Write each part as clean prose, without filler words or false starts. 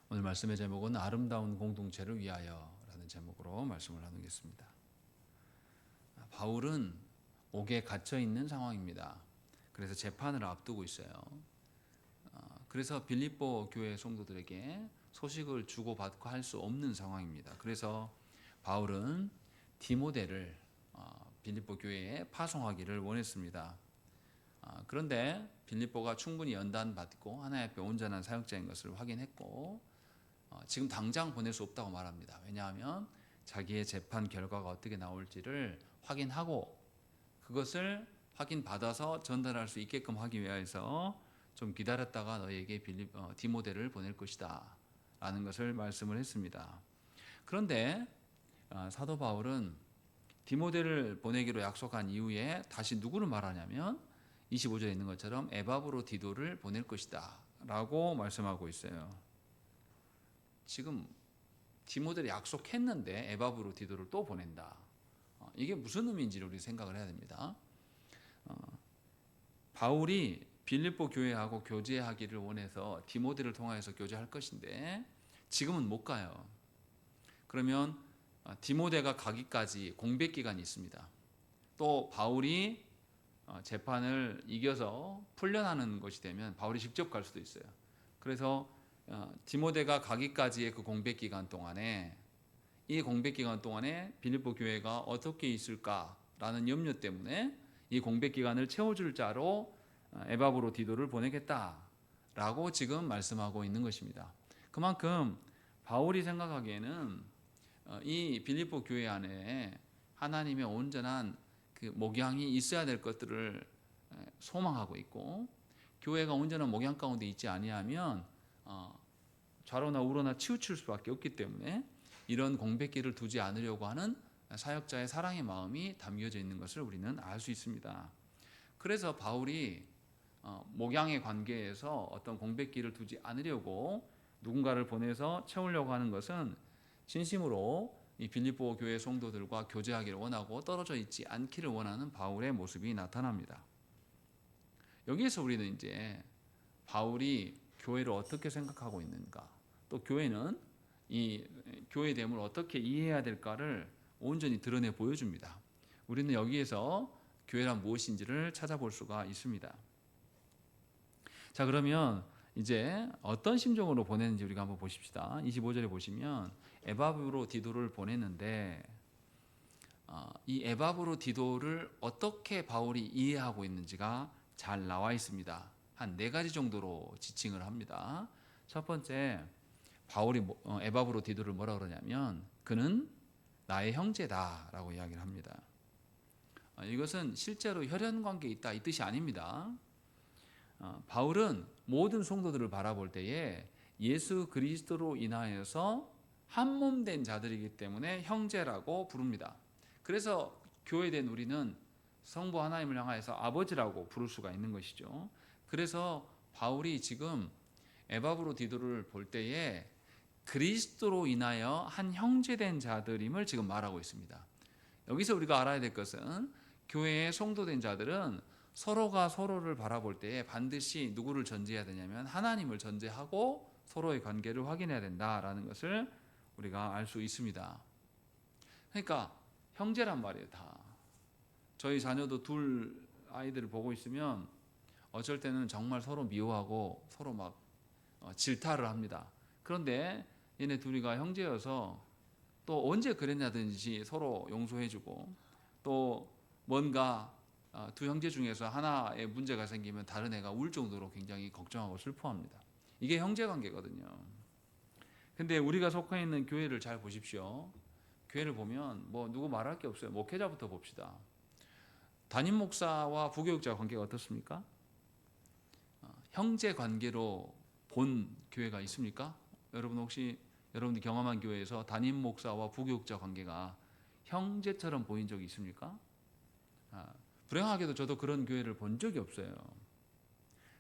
오늘 말씀의 제목은 아름다운 공동체를 위하여라는 제목으로 말씀을 나누겠습니다. 바울은 옥에 갇혀 있는 상황입니다. 그래서 재판을 앞두고 있어요. 그래서 빌립보 교회 성도들에게 소식을 주고받고 할 수 없는 상황입니다. 그래서 바울은 디모데를 빌립보 교회에 파송하기를 원했습니다. 그런데 빌립보가 충분히 연단받고 하나님 앞에 온전한 사역자인 것을 확인했고 지금 당장 보낼 수 없다고 말합니다. 왜냐하면 자기의 재판 결과가 어떻게 나올지를 확인하고 그것을 확인받아서 전달할 수 있게끔 하기 위해서 좀 기다렸다가 너에게 디모데를 보낼 것이다 라는 것을 말씀을 했습니다. 그런데 사도 바울은 디모데를 보내기로 약속한 이후에 다시 누구를 말하냐면 25절에 있는 것처럼 에바브로디도를 보낼 것이다 라고 말씀하고 있어요. 지금 디모데를 약속했는데 에바브로디도를 또 보낸다. 이게 무슨 의미인지를 우리 생각을 해야 됩니다. 바울이 빌립보 교회하고 교제하기를 원해서 디모데를 통하여서 교제할 것인데 지금은 못 가요. 그러면 디모데가 가기까지 공백 기간이 있습니다. 또 바울이 재판을 이겨서 풀려나는 것이 되면 바울이 직접 갈 수도 있어요. 그래서 디모데가 가기까지의 그 공백 기간 동안에 이 공백 기간 동안에 빌립보 교회가 어떻게 있을까라는 염려 때문에 이 공백 기간을 채워줄 자로 에바브로디도를 보내겠다라고 지금 말씀하고 있는 것입니다. 그만큼 바울이 생각하기에는 이 빌립보 교회 안에 하나님의 온전한 그 목양이 있어야 될 것들을 소망하고 있고 교회가 온전한 목양 가운데 있지 아니하면 좌로나 우로나 치우칠 수밖에 없기 때문에 이런 공백기를 두지 않으려고 하는 사역자의 사랑의 마음이 담겨져 있는 것을 우리는 알 수 있습니다. 그래서 바울이 목양의 관계에서 어떤 공백기를 두지 않으려고 누군가를 보내서 채우려고 하는 것은 진심으로 이 빌립보 교회 성도들과 교제하기를 원하고 떨어져 있지 않기를 원하는 바울의 모습이 나타납니다. 여기에서 우리는 이제 바울이 교회를 어떻게 생각하고 있는가, 또 교회는 이 교회됨을 어떻게 이해해야 될까를 온전히 드러내 보여줍니다. 우리는 여기에서 교회란 무엇인지를 찾아볼 수가 있습니다. 자, 그러면 이제 어떤 심정으로 보냈는지 우리가 한번 보십시다. 25절에 보시면 에바브로디도를 보냈는데 이 에바브로디도를 어떻게 바울이 이해하고 있는지가 잘 나와 있습니다. 한 4가지 정도로 지칭을 합니다. 첫 번째, 바울이 에바브로디도를 뭐라 그러냐면 그는 나의 형제다라고 이야기를 합니다. 이것은 실제로 혈연 관계에 있다 이 뜻이 아닙니다. 바울은 모든 성도들을 바라볼 때에 예수 그리스도로 인하여서 한 몸 된 자들이기 때문에 형제라고 부릅니다. 그래서 교회된 우리는 성부 하나님을 향하여서 아버지라고 부를 수가 있는 것이죠. 그래서 바울이 지금 에바브로디도를 볼 때에 그리스도로 인하여 한 형제된 자들임을 지금 말하고 있습니다. 여기서 우리가 알아야 될 것은 교회의 성도된 자들은 서로가 서로를 바라볼 때에 반드시 누구를 전제해야 되냐면 하나님을 전제하고 서로의 관계를 확인해야 된다라는 것을 우리가 알 수 있습니다. 그러니까 형제란 말이에요. 다 저희 자녀도 둘 아이들을 보고 있으면 어쩔 때는 정말 서로 미워하고 서로 막 질타를 합니다. 그런데 얘네 둘이가 형제여서 또 언제 그랬냐든지 서로 용서해주고 또 뭔가 두 형제 중에서 하나의 문제가 생기면 다른 애가 울 정도로 굉장히 걱정하고 슬퍼합니다. 이게 형제관계거든요. 근데 우리가 속해 있는 교회를 잘 보십시오. 교회를 보면 뭐 누구 말할 게 없어요. 목회자부터 봅시다. 담임 목사와 부교육자 관계가 어떻습니까? 형제 관계로 본 교회가 있습니까? 여러분 혹시 여러분들이 경험한 교회에서 담임 목사와 부교육자 관계가 형제처럼 보인 적이 있습니까? 불행하게도 저도 그런 교회를 본 적이 없어요.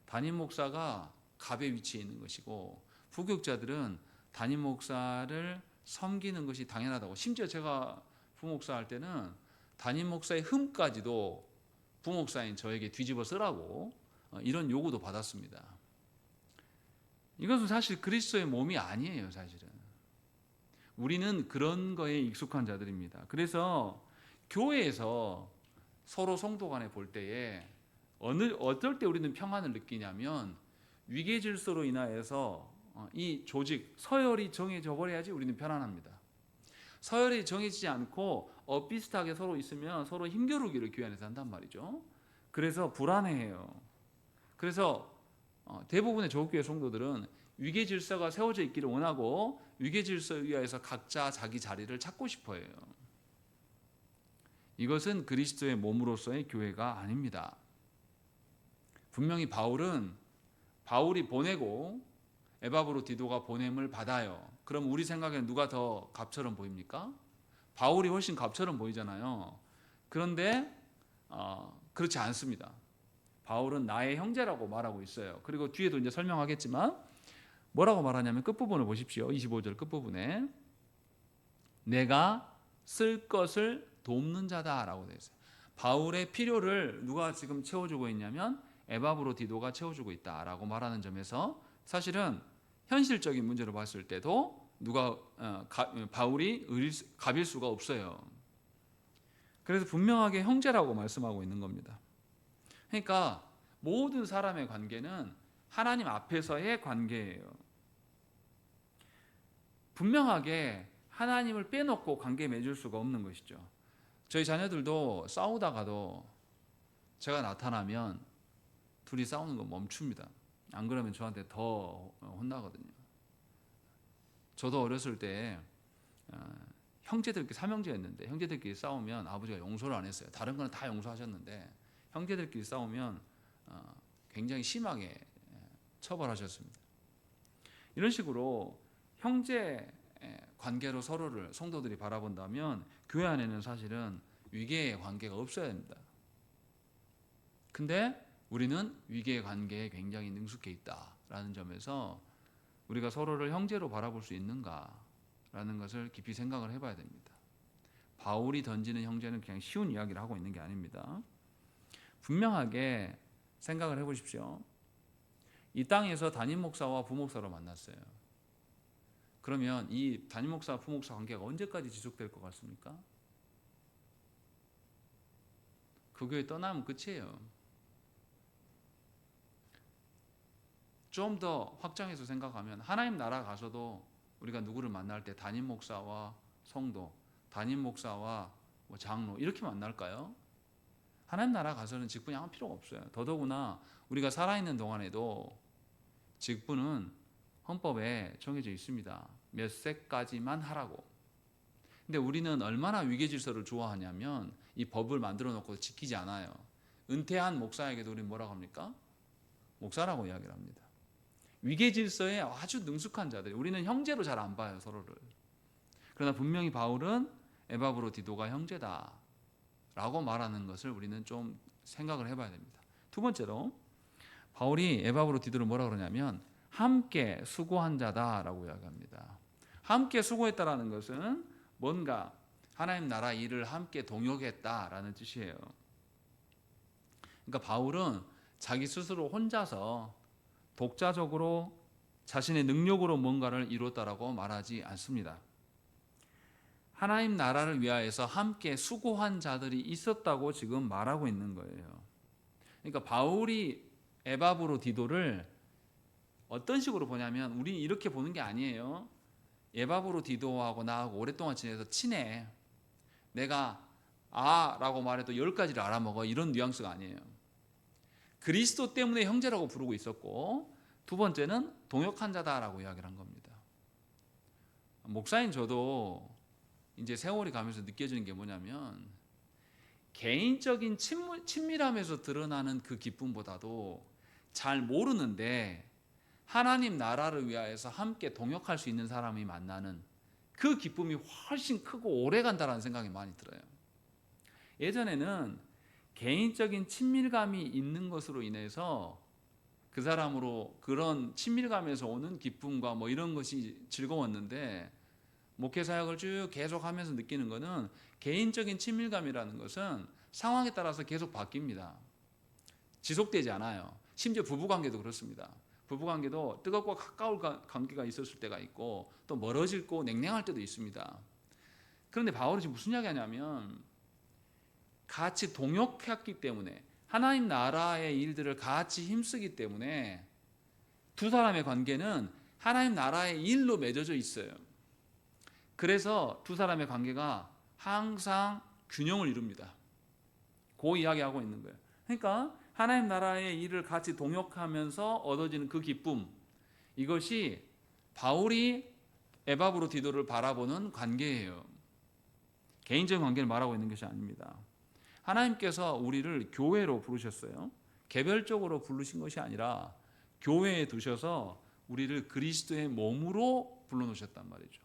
담임 목사가 갑의 위치에 있는 것이고 부교육자들은 담임 목사를 섬기는 것이 당연하다고, 심지어 제가 부목사 할 때는 담임 목사의 흠까지도 부목사인 저에게 뒤집어 쓰라고 이런 요구도 받았습니다. 이것은 사실 그리스도의 몸이 아니에요, 사실은. 우리는 그런 거에 익숙한 자들입니다. 그래서 교회에서 서로 성도 간에 볼 때에 어떨 때 우리는 평안을 느끼냐면 위계 질서로 인하여서 이 조직, 서열이 정해져 버려야지 우리는 편안합니다. 서열이 정해지지 않고 비슷하게 서로 있으면 서로 힘겨루기를 교회 안에서 한단 말이죠. 그래서 불안해해요. 그래서 대부분의 조국교회 성도들은 위계 질서가 세워져 있기를 원하고 위계 질서에 의해서 각자 자기 자리를 찾고 싶어 해요. 이것은 그리스도의 몸으로서의 교회가 아닙니다. 분명히 바울이 보내고 에바브로디도가 보냄을 받아요. 그럼 우리 생각에는 누가 더 갑처럼 보입니까? 바울이 훨씬 갑처럼 보이잖아요. 그런데 그렇지 않습니다. 바울은 나의 형제라고 말하고 있어요. 그리고 뒤에도 이제 설명하겠지만 뭐라고 말하냐면 끝부분을 보십시오. 25절 끝부분에 내가 쓸 것을 돕는 자다라고 되어 있어요. 바울의 필요를 누가 지금 채워주고 있냐면 에바브로디도가 채워주고 있다라고 말하는 점에서 사실은 현실적인 문제로 봤을 때도 바울이 갑일 수가 없어요. 그래서 분명하게 형제라고 말씀하고 있는 겁니다. 그러니까 모든 사람의 관계는 하나님 앞에서의 관계예요. 분명하게 하나님을 빼놓고 관계 맺을 수가 없는 것이죠. 저희 자녀들도 싸우다가도 제가 나타나면 둘이 싸우는 거 멈춥니다. 안 그러면 저한테 더 혼나거든요. 저도 어렸을 때 형제들끼리 삼형제였는데 형제들끼리 싸우면 아버지가 용서를 안 했어요. 다른 거는 다 용서하셨는데 형제들끼리 싸우면 굉장히 심하게 처벌하셨습니다. 이런 식으로 형제 관계로 서로를 성도들이 바라본다면 교회 안에는 사실은 위계의 관계가 없어야 됩니다. 근데 우리는 위계의 관계에 굉장히 능숙해 있다라는 점에서 우리가 서로를 형제로 바라볼 수 있는가라는 것을 깊이 생각을 해봐야 됩니다. 바울이 던지는 형제는 그냥 쉬운 이야기를 하고 있는 게 아닙니다. 분명하게 생각을 해보십시오. 이 땅에서 담임 목사와 부목사로 만났어요. 그러면 이 담임 목사와 부목사 관계가 언제까지 지속될 것 같습니까? 그 교회 떠나면 끝이에요. 좀 더 확장해서 생각하면 하나님 나라 가서도 우리가 누구를 만날 때 담임 목사와 성도, 담임 목사와 장로 이렇게 만날까요? 하나님 나라 가서는 직분이 아무 필요가 없어요. 더더구나 우리가 살아있는 동안에도 직분은 헌법에 정해져 있습니다. 몇 세까지만 하라고. 근데 우리는 얼마나 위계질서를 좋아하냐면 이 법을 만들어 놓고 지키지 않아요. 은퇴한 목사에게도 우리는 뭐라고 합니까? 목사라고 이야기를 합니다. 위계질서에 아주 능숙한 자들, 우리는 형제로 잘 안 봐요, 서로를. 그러나 분명히 바울은 에바브로디도가 형제다라고 말하는 것을 우리는 좀 생각을 해봐야 됩니다. 두 번째로 바울이 에바브로디도를 뭐라 그러냐면 함께 수고한 자다라고 이야기합니다. 함께 수고했다라는 것은 뭔가 하나님 나라 일을 함께 동역했다라는 뜻이에요. 그러니까 바울은 자기 스스로 혼자서 독자적으로 자신의 능력으로 뭔가를 이뤘다라고 말하지 않습니다. 하나님 나라를 위하여서 함께 수고한 자들이 있었다고 지금 말하고 있는 거예요. 그러니까 바울이 에바브로디도를 어떤 식으로 보냐면 우리 이렇게 보는 게 아니에요. 에바브로디도하고 나하고 오랫동안 지내서 친해. 내가 라고 말해도 10가지를 알아먹어. 이런 뉘앙스가 아니에요. 그리스도 때문에 형제라고 부르고 있었고 두 번째는 동역한 자다라고 이야기를 한 겁니다. 목사인 저도 이제 세월이 가면서 느껴지는 게 뭐냐면 개인적인 친밀함에서 드러나는 그 기쁨보다도 잘 모르는데 하나님 나라를 위하여서 함께 동역할 수 있는 사람이 만나는 그 기쁨이 훨씬 크고 오래 간다는 생각이 많이 들어요. 예전에는 개인적인 친밀감이 있는 것으로 인해서 그 사람으로 그런 친밀감에서 오는 기쁨과 뭐 이런 것이 즐거웠는데 목회 사역을 쭉 계속하면서 느끼는 것은 개인적인 친밀감이라는 것은 상황에 따라서 계속 바뀝니다. 지속되지 않아요. 심지어 부부관계도 그렇습니다. 부부관계도 뜨겁고 가까운 관계가 있었을 때가 있고 또 멀어지고 냉랭할 때도 있습니다. 그런데 바울이 지금 무슨 이야기하냐면 같이 동역했기 때문에 하나님 나라의 일들을 같이 힘쓰기 때문에 두 사람의 관계는 하나님 나라의 일로 맺어져 있어요. 그래서 두 사람의 관계가 항상 균형을 이룹니다. 그 이야기하고 있는 거예요. 그러니까 하나님 나라의 일을 같이 동역하면서 얻어지는 그 기쁨, 이것이 바울이 에바브로디도를 바라보는 관계예요. 개인적인 관계를 말하고 있는 것이 아닙니다. 하나님께서 우리를 교회로 부르셨어요. 개별적으로 부르신 것이 아니라 교회에 두셔서 우리를 그리스도의 몸으로 불러놓으셨단 말이죠.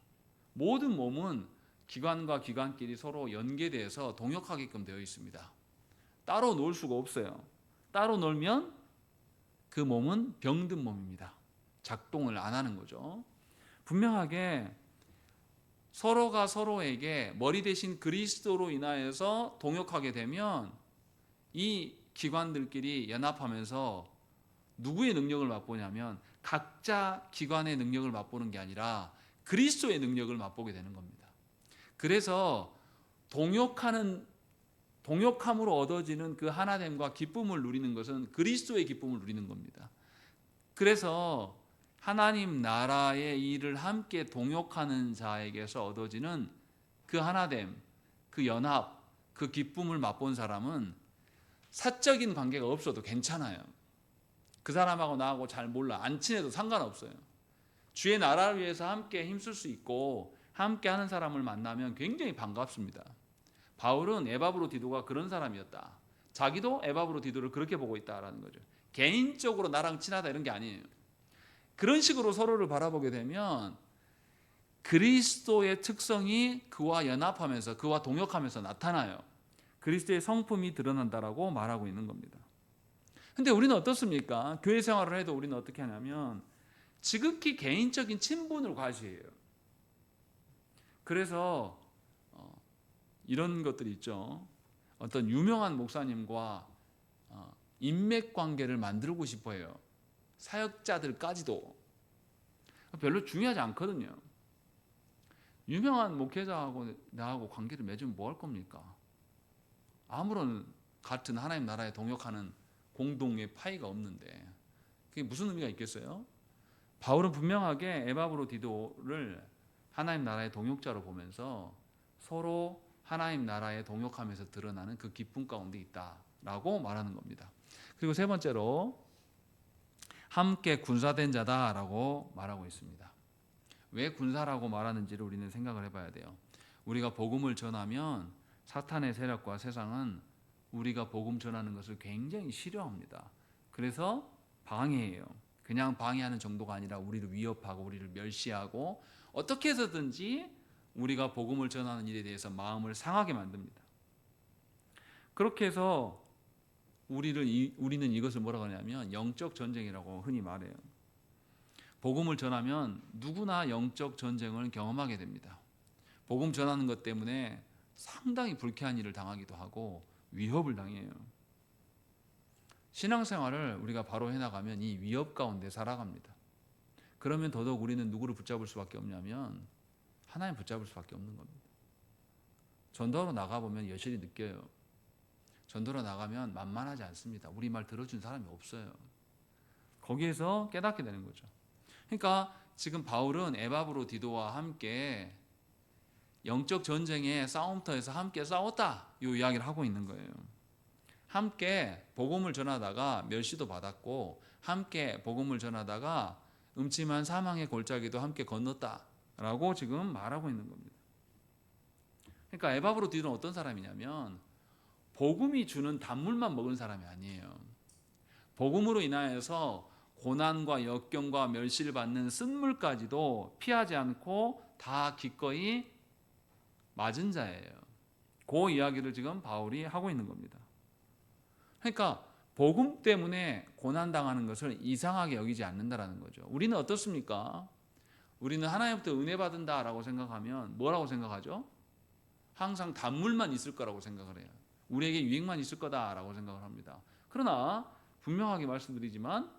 모든 몸은 기관과 기관끼리 서로 연계돼서 동역하게끔 되어 있습니다. 따로 놀 수가 없어요. 따로 놀면 그 몸은 병든 몸입니다. 작동을 안 하는 거죠. 분명하게 서로가 서로에게 머리 대신 그리스도로 인하여서 동역하게 되면 이 기관들끼리 연합하면서 누구의 능력을 맛보냐면 각자 기관의 능력을 맛보는 게 아니라 그리스도의 능력을 맛보게 되는 겁니다. 그래서 동역함으로 얻어지는 그 하나됨과 기쁨을 누리는 것은 그리스도의 기쁨을 누리는 겁니다. 그래서 하나님 나라의 일을 함께 동역하는 자에게서 얻어지는 그 하나됨, 그 연합, 그 기쁨을 맛본 사람은 사적인 관계가 없어도 괜찮아요. 그 사람하고 나하고 잘 몰라, 안 친해도 상관없어요. 주의 나라를 위해서 함께 힘쓸 수 있고 함께 하는 사람을 만나면 굉장히 반갑습니다. 바울은 에바브로디도가 그런 사람이었다. 자기도 에바브로디도를 그렇게 보고 있다라는 거죠. 개인적으로 나랑 친하다 이런 게 아니에요. 그런 식으로 서로를 바라보게 되면 그리스도의 특성이 그와 연합하면서 그와 동역하면서 나타나요. 그리스도의 성품이 드러난다라고 말하고 있는 겁니다. 근데 우리는 어떻습니까? 교회 생활을 해도 우리는 어떻게 하냐면 지극히 개인적인 친분을 과시해요. 그래서 이런 것들이 있죠. 어떤 유명한 목사님과 인맥 관계를 만들고 싶어 해요. 사역자들까지도. 별로 중요하지 않거든요. 유명한 목회자하고 나하고 관계를 맺으면 뭐 할 겁니까? 아무런 같은 하나님 나라에 동역하는 공동의 파이가 없는데 그게 무슨 의미가 있겠어요? 바울은 분명하게 에바브로디도를 하나님 나라의 동역자로 보면서 서로 하나님 나라에 동역하면서 드러나는 그 기쁨 가운데 있다라고 말하는 겁니다. 그리고 세 번째로 함께 군사된 자다라고 말하고 있습니다. 왜 군사라고 말하는지를 우리는 생각을 해봐야 돼요. 우리가 복음을 전하면 사탄의 세력과 세상은 우리가 복음 전하는 것을 굉장히 싫어합니다. 그래서 방해해요. 그냥 방해하는 정도가 아니라 우리를 위협하고 우리를 멸시하고 어떻게 해서든지 우리가 복음을 전하는 일에 대해서 마음을 상하게 만듭니다. 그렇게 해서 우리는 이것을 뭐라고 하냐면 영적 전쟁이라고 흔히 말해요. 복음을 전하면 누구나 영적 전쟁을 경험하게 됩니다. 복음 전하는 것 때문에 상당히 불쾌한 일을 당하기도 하고 위협을 당해요. 신앙생활을 우리가 바로 해나가면 이 위협 가운데 살아갑니다. 그러면 더더욱 우리는 누구를 붙잡을 수밖에 없냐면 하나님 붙잡을 수밖에 없는 겁니다. 전도하러 나가보면 여실히 느껴요. 전도로 나가면 만만하지 않습니다. 우리 말 들어준 사람이 없어요. 거기에서 깨닫게 되는 거죠. 그러니까 지금 바울은 에바브로디도와 함께 영적 전쟁의 싸움터에서 함께 싸웠다 이 이야기를 하고 있는 거예요. 함께 복음을 전하다가 멸시도 받았고 함께 복음을 전하다가 음침한 사망의 골짜기도 함께 건넜다라고 지금 말하고 있는 겁니다. 그러니까 에바브로디도는 어떤 사람이냐면 복음이 주는 단물만 먹은 사람이 아니에요. 복음으로 인하여서 고난과 역경과 멸시를 받는 쓴물까지도 피하지 않고 다 기꺼이 맞은 자예요. 그 이야기를 지금 바울이 하고 있는 겁니다. 그러니까 복음 때문에 고난당하는 것을 이상하게 여기지 않는다라는 거죠. 우리는 어떻습니까? 우리는 하나님부터 은혜 받은다라고 생각하면 뭐라고 생각하죠? 항상 단물만 있을 거라고 생각을 해요. 우리에게 유익만 있을 거다라고 생각을 합니다. 그러나 분명하게 말씀드리지만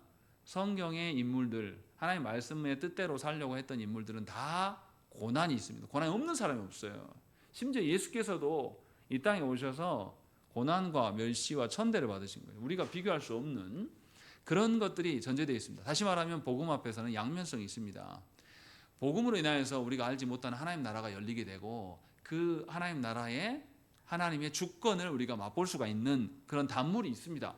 성경의 인물들, 하나님 말씀의 뜻대로 살려고 했던 인물들은 다 고난이 있습니다. 고난이 없는 사람이 없어요. 심지어 예수께서도 이 땅에 오셔서 고난과 멸시와 천대를 받으신 거예요. 우리가 비교할 수 없는 그런 것들이 전제되어 있습니다. 다시 말하면 복음 앞에서는 양면성이 있습니다. 복음으로 인하여서 우리가 알지 못하는 하나님 나라가 열리게 되고 그 하나님 나라의 하나님의 주권을 우리가 맛볼 수가 있는 그런 단물이 있습니다.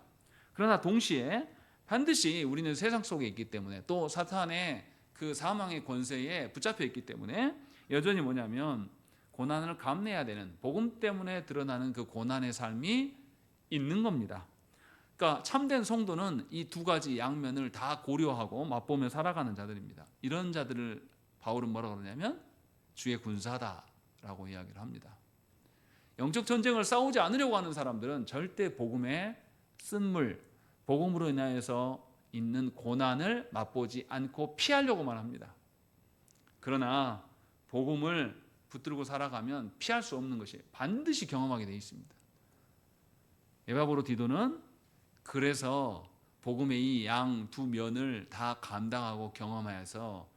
그러나 동시에 반드시 우리는 세상 속에 있기 때문에 또 사탄의 그 사망의 권세에 붙잡혀 있기 때문에 여전히 뭐냐면 고난을 감내해야 되는, 복음 때문에 드러나는 그 고난의 삶이 있는 겁니다. 그러니까 참된 성도는 이 두 가지 양면을 다 고려하고 맛보며 살아가는 자들입니다. 이런 자들을 바울은 뭐라고 그러냐면 주의 군사다라고 이야기를 합니다. 영적 전쟁을 싸우지 않으려고 하는 사람들은 절대 복음의 쓴물, 복음으로 인하여서 있는 고난을 맛보지 않고 피하려고만 합니다. 그러나 복음을 붙들고 살아가면 피할 수 없는 것이 반드시 경험하게 되어 있습니다. 에바브로 디도는 그래서 복음의 이 양 두 면을 다 감당하고 경험하여서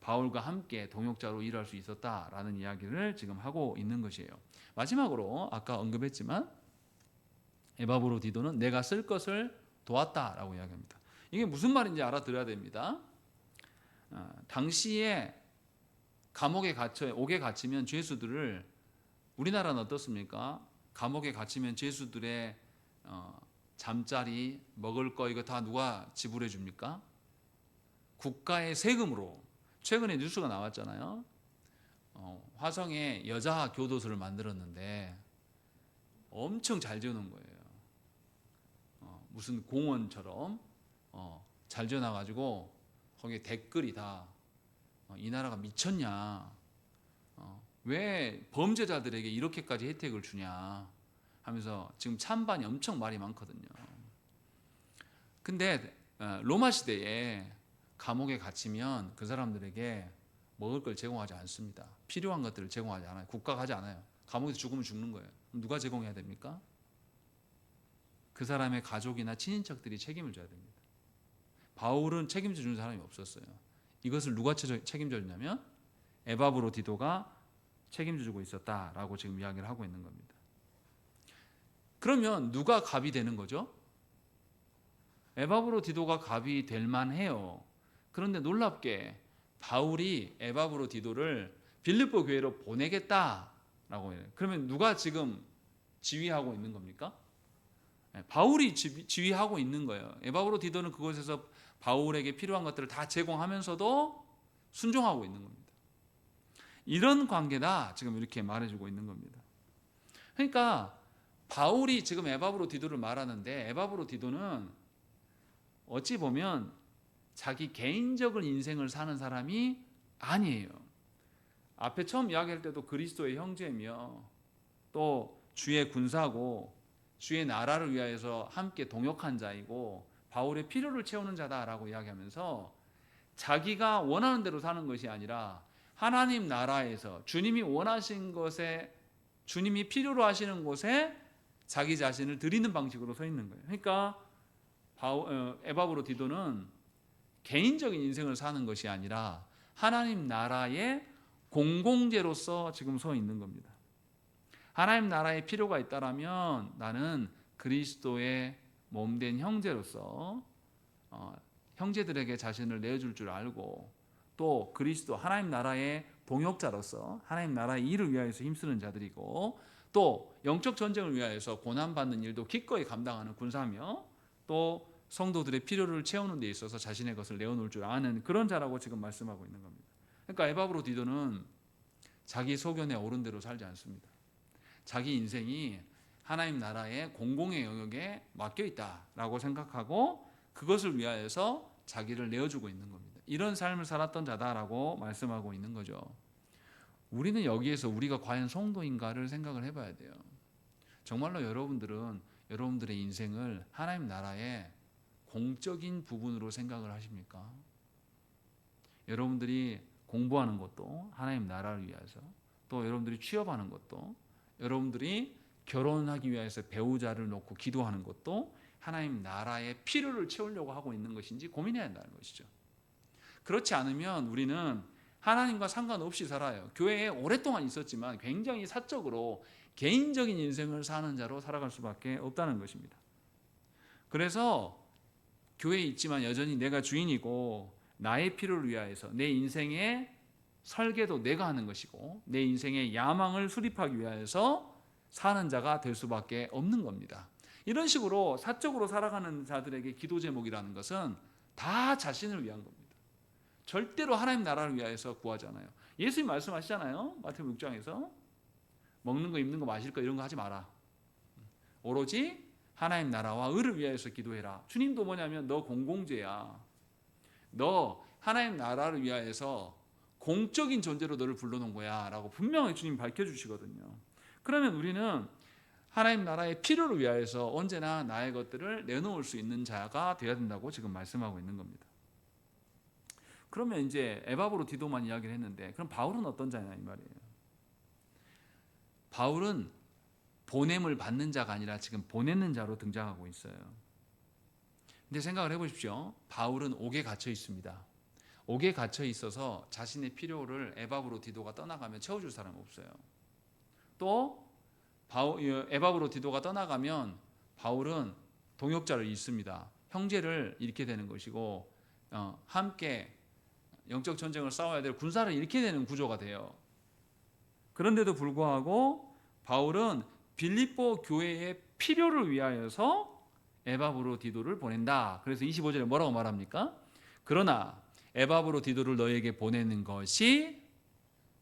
바울과 함께 동역자로 일할 수 있었다라는 이야기를 지금 하고 있는 것이에요. 마지막으로 아까 언급했지만 에바브로 디도는 내가 쓸 것을 도왔다라고 이야기합니다. 이게 무슨 말인지 알아들어야 됩니다. 당시에 감옥에 갇혀 옥에 갇히면 죄수들을, 우리나라는 어떻습니까? 감옥에 갇히면 죄수들의 잠자리, 먹을 거 이거 다 누가 지불해 줍니까? 국가의 세금으로. 최근에 뉴스가 나왔잖아요. 화성에 여자 교도소를 만들었는데 엄청 잘 지어놓은 거예요. 무슨 공원처럼 잘 지어놔가지고 거기에 댓글이 다 이 나라가 미쳤냐, 왜 범죄자들에게 이렇게까지 혜택을 주냐 하면서 지금 찬반이 엄청 말이 많거든요. 근데 로마 시대에 감옥에 갇히면 그 사람들에게 먹을 걸 제공하지 않습니다. 필요한 것들을 제공하지 않아요. 국가가 하지 않아요. 감옥에서 죽으면 죽는 거예요. 누가 제공해야 됩니까? 그 사람의 가족이나 친인척들이 책임을 져야 됩니다. 바울은 책임져 주는 사람이 없었어요. 이것을 누가 책임져 줬냐면 에바브로 디도가 책임져 주고 있었다라고 지금 이야기를 하고 있는 겁니다. 그러면 누가 갑이 되는 거죠? 에바브로 디도가 갑이 될 만해요. 그런데 놀랍게 바울이 에바브로 디도를 빌립보 교회로 보내겠다라고 해요. 그러면 누가 지금 지휘하고 있는 겁니까? 바울이 지휘하고 있는 거예요. 에바브로 디도는 그곳에서 바울에게 필요한 것들을 다 제공하면서도 순종하고 있는 겁니다. 이런 관계다 지금 이렇게 말해주고 있는 겁니다. 그러니까 바울이 지금 에바브로 디도를 말하는데 에바브로 디도는 어찌 보면 자기 개인적인 인생을 사는 사람이 아니에요. 앞에 처음 이야기할 때도 그리스도의 형제며 또 주의 군사고 주의 나라를 위하여서 함께 동역한 자이고 바울의 필요를 채우는 자다라고 이야기하면서 자기가 원하는 대로 사는 것이 아니라 하나님 나라에서 주님이 원하신 것에, 주님이 필요로 하시는 곳에 자기 자신을 드리는 방식으로 서 있는 거예요. 그러니까 에바브로 디도는 개인적인 인생을 사는 것이 아니라 하나님 나라의 공공재로서 지금 서 있는 겁니다. 하나님 나라에 필요가 있다라면 나는 그리스도의 몸된 형제로서 형제들에게 자신을 내어줄 줄 알고 또 그리스도 하나님 나라의 동역자로서 하나님 나라의 일을 위하여서 힘쓰는 자들이고 또 영적 전쟁을 위하여서 고난받는 일도 기꺼이 감당하는 군사며 또 성도들의 필요를 채우는 데 있어서 자신의 것을 내어놓을 줄 아는 그런 자라고 지금 말씀하고 있는 겁니다. 그러니까 에바브로 디도는 자기 소견에 옳은 대로 살지 않습니다. 자기 인생이 하나님 나라의 공공의 영역에 맡겨 있다라고 생각하고 그것을 위하여서 자기를 내어주고 있는 겁니다. 이런 삶을 살았던 자다라고 말씀하고 있는 거죠. 우리는 여기에서 우리가 과연 성도인가를 생각을 해봐야 돼요. 정말로 여러분들은 여러분들의 인생을 하나님 나라의 공적인 부분으로 생각을 하십니까? 여러분들이 공부하는 것도 하나님 나라를 위해서, 또 여러분들이 취업하는 것도, 여러분들이 결혼하기 위해서 배우자를 놓고 기도하는 것도 하나님 나라의 필요를 채우려고 하고 있는 것인지 고민해야 한다는 것이죠. 그렇지 않으면 우리는 하나님과 상관없이 살아요. 교회에 오랫동안 있었지만 굉장히 사적으로 개인적인 인생을 사는 자로 살아갈 수밖에 없다는 것입니다. 그래서 교회에 있지만 여전히 내가 주인이고 나의 필요를 위하여서 내 인생의 설계도 내가 하는 것이고 내 인생의 야망을 수립하기 위하여서 사는 자가 될 수밖에 없는 겁니다. 이런 식으로 사적으로 살아가는 자들에게 기도 제목이라는 것은 다 자신을 위한 겁니다. 절대로 하나님 나라를 위하여서 구하잖아요. 예수님 말씀하시잖아요. 마태복음 6장에서 먹는 거 입는 거 마실 거 이런 거 하지 마라. 오로지 하나님 나라와 의를 위하여서 기도해라. 주님도 뭐냐면 너 공공재야. 너 하나님 나라를 위하여서 공적인 존재로 너를 불러놓은 거야 라고 분명히 주님 밝혀주시거든요. 그러면 우리는 하나님 나라의 필요를 위하여서 언제나 나의 것들을 내놓을 수 있는 자가 되어야 된다고 지금 말씀하고 있는 겁니다. 그러면 이제 에바브로 디도만 이야기를 했는데 그럼 바울은 어떤 자냐 이 말이에요. 바울은 보냄을 받는 자가 아니라 지금 보내는 자로 등장하고 있어요. 근데 생각을 해보십시오. 바울은 옥에 갇혀 있습니다. 옥에 갇혀 있어서 자신의 필요를 에바브로 디도가 떠나가면 채워줄 사람 없어요. 또 에바브로 디도가 떠나가면 바울은 동역자를 잃습니다. 형제를 잃게 되는 것이고 함께 영적 전쟁을 싸워야 될 군사를 잃게 되는 구조가 돼요. 그런데도 불구하고 바울은 빌립보 교회의 필요를 위하여서 에바브로 디도를 보낸다. 그래서 25절에 뭐라고 말합니까? 그러나 에바브로 디도를 너에게 보내는 것이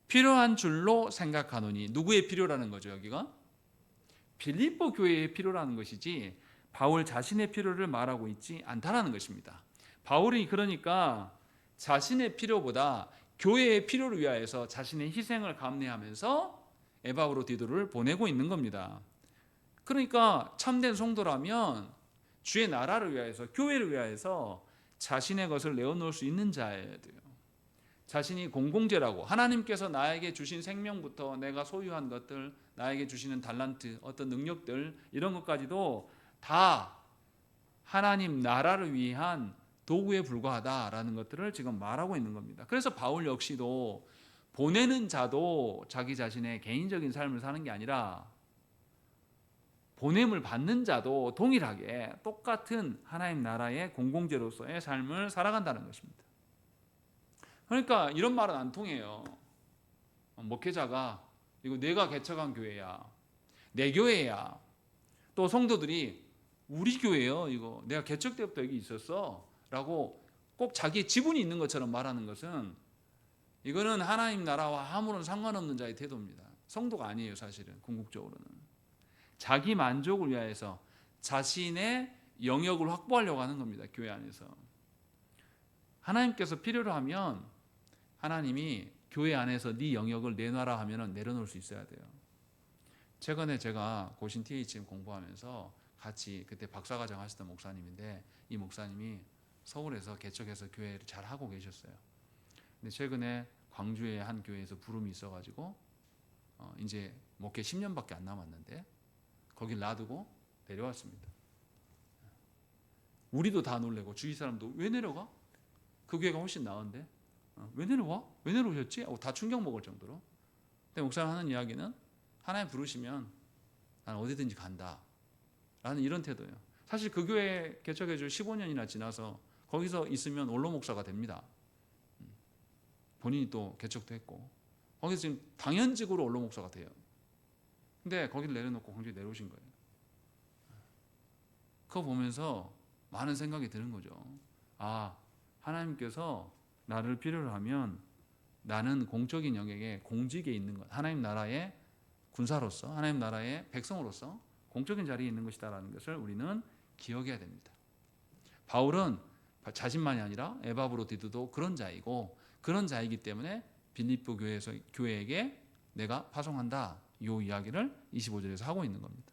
필요한 줄로 생각하노니. 누구의 필요라는 거죠 여기가? 빌립보 교회의 필요라는 것이지 바울 자신의 필요를 말하고 있지 않다라는 것입니다. 바울이 그러니까 자신의 필요보다 교회의 필요를 위하여서 자신의 희생을 감내하면서 에바브로 디도를 보내고 있는 겁니다. 그러니까 참된 성도라면 주의 나라를 위하여서 교회를 위하여서 자신의 것을 내어놓을 수 있는 자여야 돼요. 자신이 공공재라고 하나님께서 나에게 주신 생명부터 내가 소유한 것들, 나에게 주시는 달란트, 어떤 능력들 이런 것까지도 다 하나님 나라를 위한 도구에 불과하다라는 것들을 지금 말하고 있는 겁니다. 그래서 바울 역시도 보내는 자도 자기 자신의 개인적인 삶을 사는 게 아니라 보냄을 받는 자도 동일하게 똑같은 하나님 나라의 공공재로서의 삶을 살아간다는 것입니다. 그러니까 이런 말은 안 통해요. 목회자가 이거 내가 개척한 교회야, 내 교회야. 또 성도들이 우리 교회요, 이거 내가 개척 때부터 여기 있었어 라고 꼭 자기의 지분이 있는 것처럼 말하는 것은 이거는 하나님 나라와 아무런 상관없는 자의 태도입니다. 성도가 아니에요. 사실은 궁극적으로는 자기 만족을 위하여서 자신의 영역을 확보하려고 하는 겁니다. 교회 안에서. 하나님께서 필요로 하면 하나님이 교회 안에서 네 영역을 내놔라 하면 내려놓을 수 있어야 돼요. 최근에 제가 고신 THM 공부하면서 같이 그때 박사과정 하셨던 목사님인데 이 목사님이 서울에서 개척해서 교회를 잘 하고 계셨어요. 근데 최근에 광주의 한 교회에서 부름이 있어가지고 이제 목회 10년밖에 안 남았는데 거길 놔두고 내려왔습니다. 우리도 다 놀래고 주위 사람도 왜 내려가? 그 교회가 훨씬 나은데 왜 내려와? 왜 내려오셨지? 다 충격 먹을 정도로. 근데 목사님 하는 이야기는 하나님 부르시면 난 어디든지 간다 라는 이런 태도예요. 사실 그 교회 개척해 줄 15년이나 지나서 거기서 있으면 원로 목사가 됩니다. 본인이 또 개척도 했고 거기서 지금 당연직으로 원로 목사가 돼요. 근데 거기를 내려놓고 광주에 내려오신 거예요. 그거 보면서 많은 생각이 드는 거죠. 아, 하나님께서 나를 필요로 하면 나는 공적인 영역에 공직에 있는 것, 하나님 나라의 군사로서, 하나님 나라의 백성으로서 공적인 자리에 있는 것이다라는 것을 우리는 기억해야 됩니다. 바울은 자신만이 아니라 에바브로 디도도 그런 자이고 그런 자이기 때문에 빌립보 교회에게 내가 파송한다. 이 이야기를 25절에서 하고 있는 겁니다.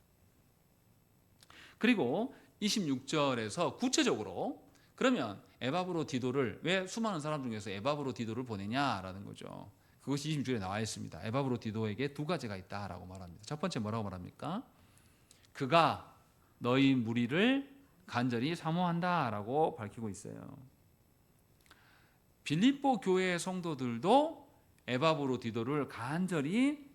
그리고 26절에서 구체적으로 그러면 에바브로 디도를 왜 수많은 사람 중에서 에바브로 디도를 보내냐라는 거죠. 그것이 26절에 나와 있습니다. 에바브로 디도에게 두 가지가 있다라고 말합니다. 첫 번째 뭐라고 말합니까? 그가 너희 무리를 간절히 사모한다라고 밝히고 있어요. 빌립보 교회의 성도들도 에바브로디도를 간절히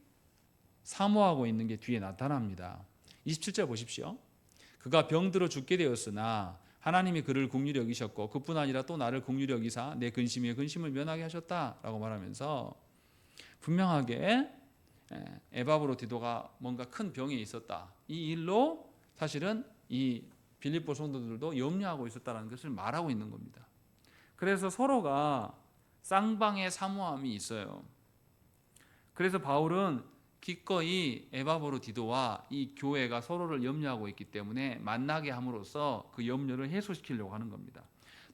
사모하고 있는 게 뒤에 나타납니다. 27절 보십시오. 그가 병들어 죽게 되었으나 하나님이 그를 긍휼히 여기셨고 그뿐 아니라 또 나를 긍휼히 여기사 내 근심에 근심을 면하게 하셨다라고 말하면서 분명하게 에바브로디도가 뭔가 큰 병에 있었다. 이 일로 사실은 이 빌립보 성도들도 염려하고 있었다는 것을 말하고 있는 겁니다. 그래서 서로가 쌍방의 사모함이 있어요. 그래서 바울은 기꺼이 에바브로디도와 이 교회가 서로를 염려하고 있기 때문에 만나게 함으로써 그 염려를 해소시키려고 하는 겁니다.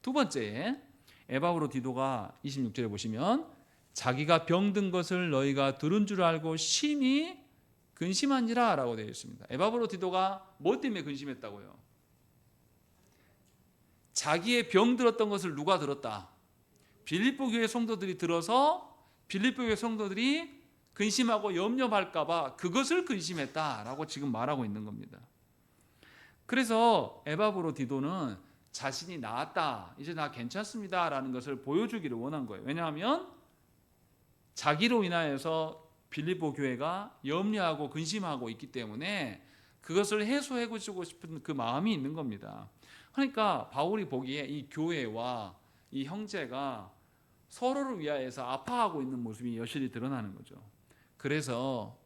두 번째, 에바브로디도가 26절에 보시면 자기가 병든 것을 너희가 들은 줄 알고 심히 근심한지라 라고 되어 있습니다. 에바브로디도가 뭐 때문에 근심했다고요? 자기의 병들었던 것을 누가 들었다? 빌립보 교회 성도들이 들어서 빌립보 교회 성도들이 근심하고 염려할까 봐 그것을 근심했다라고 지금 말하고 있는 겁니다. 그래서 에바브로디도는 자신이 나았다, 이제 나 괜찮습니다라는 것을 보여주기를 원한 거예요. 왜냐하면 자기로 인하여서 빌립보 교회가 염려하고 근심하고 있기 때문에 그것을 해소해주고 싶은 그 마음이 있는 겁니다. 그러니까 바울이 보기에 이 교회와 이 형제가 서로를 위하여서 아파하고 있는 모습이 여실히 드러나는 거죠. 그래서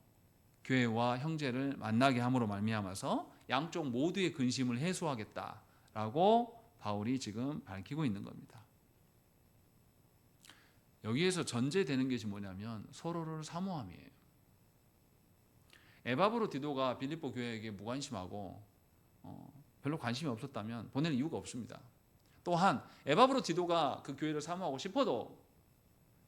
교회와 형제를 만나게 함으로 말미암아서 양쪽 모두의 근심을 해소하겠다라고 바울이 지금 밝히고 있는 겁니다. 여기에서 전제되는 것이 뭐냐면 서로를 사모함이에요. 에바브로디도가 빌립보 교회에게 무관심하고 별로 관심이 없었다면 보낼 이유가 없습니다. 또한 에바브로디도가 그 교회를 사모하고 싶어도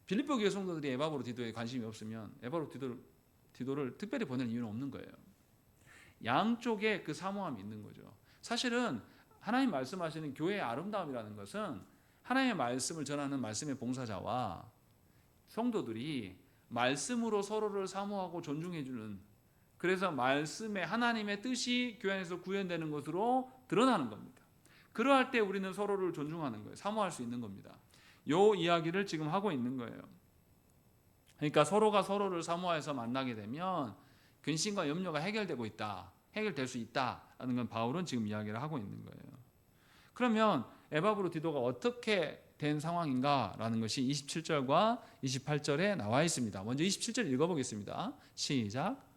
빌립보 교회 성도들이 에바브로디도에 관심이 없으면 에바브로디도를 특별히 보낼 이유는 없는 거예요. 양쪽에 그 사모함이 있는 거죠. 사실은 하나님 말씀하시는 교회의 아름다움이라는 것은 하나님의 말씀을 전하는 말씀의 봉사자와 성도들이 말씀으로 서로를 사모하고 존중해주는, 그래서 말씀의 하나님의 뜻이 교회 안에서 구현되는 것으로 드러나는 겁니다. 그러할 때 우리는 서로를 존중하는 거예요. 사모할 수 있는 겁니다. 요 이야기를 지금 하고 있는 거예요. 그러니까 서로가 서로를 사모해서 만나게 되면 근심과 염려가 해결될 수 있다라는 건 바울은 지금 이야기를 하고 있는 거예요. 그러면 에바브로디도가 어떻게 된 상황인가라는 것이 27절과 28절에 나와 있습니다. 먼저 27절 읽어보겠습니다. 시작.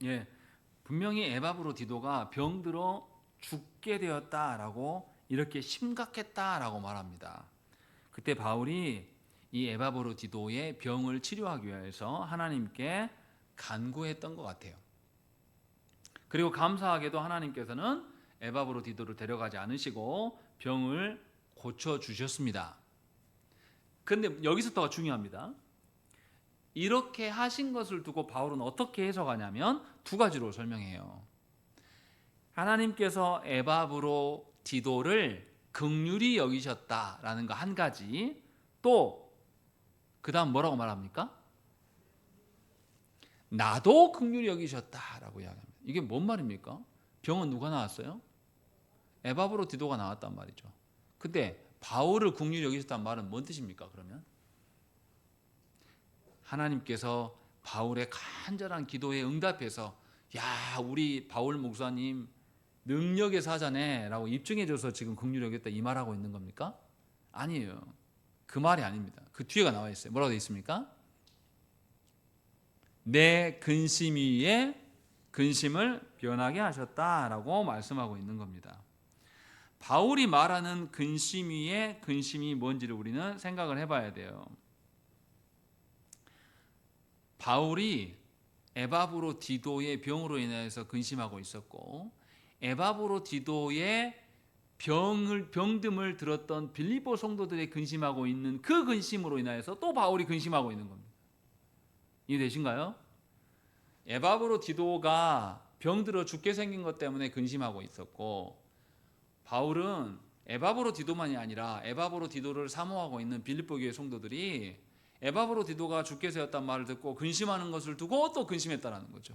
예, 분명히 에바브로디도가 병들어 죽게 되었다라고 이렇게 심각했다라고 말합니다. 그때 바울이 이 에바브로디도의 병을 치료하기 위해서 하나님께 간구했던 것 같아요. 그리고 감사하게도 하나님께서는 에바브로디도를 데려가지 않으시고 병을 고쳐주셨습니다. 그런데 여기서부터가 중요합니다. 이렇게 하신 것을 두고 바울은 어떻게 해석하냐면 두 가지로 설명해요. 하나님께서 에바브로디도를 긍휼히 여기셨다라는 거 한 가지, 또 그 다음 뭐라고 말합니까? 나도 긍휼히 여기셨다라고 이야기합니다. 이게 뭔 말입니까? 병은 누가 나왔어요? 에바브로디도가 나왔단 말이죠. 근데 바울을 긍휼히 여기셨다는 말은 뭔 뜻입니까? 그러면 하나님께서 바울의 간절한 기도에 응답해서 야, 우리 바울 목사님 능력의 사자네 라고 입증해줘서 지금 긍휼히 여겼다 이 말하고 있는 겁니까? 아니에요. 그 말이 아닙니다. 그 뒤에가 나와 있어요. 뭐라고 되어 있습니까? 내 근심 위에 근심을 변하게 하셨다라고 말씀하고 있는 겁니다. 바울이 말하는 근심 위에 근심이 뭔지를 우리는 생각을 해봐야 돼요. 바울이 에바브로디도의 병으로 인해서 근심하고 있었고, 에바브로디도의 병듦을 들었던 빌립보 성도들의 근심하고 있는 그 근심으로 인하여서 또 바울이 근심하고 있는 겁니다. 이해되신가요? 에바브로디도가 병들어 죽게 생긴 것 때문에 근심하고 있었고, 바울은 에바브로디도만이 아니라 에바브로디도를 사모하고 있는 빌립보 교회 성도들이 에바브로디도가 주께서였단 말을 듣고 근심하는 것을 두고 또 근심했다라는 거죠.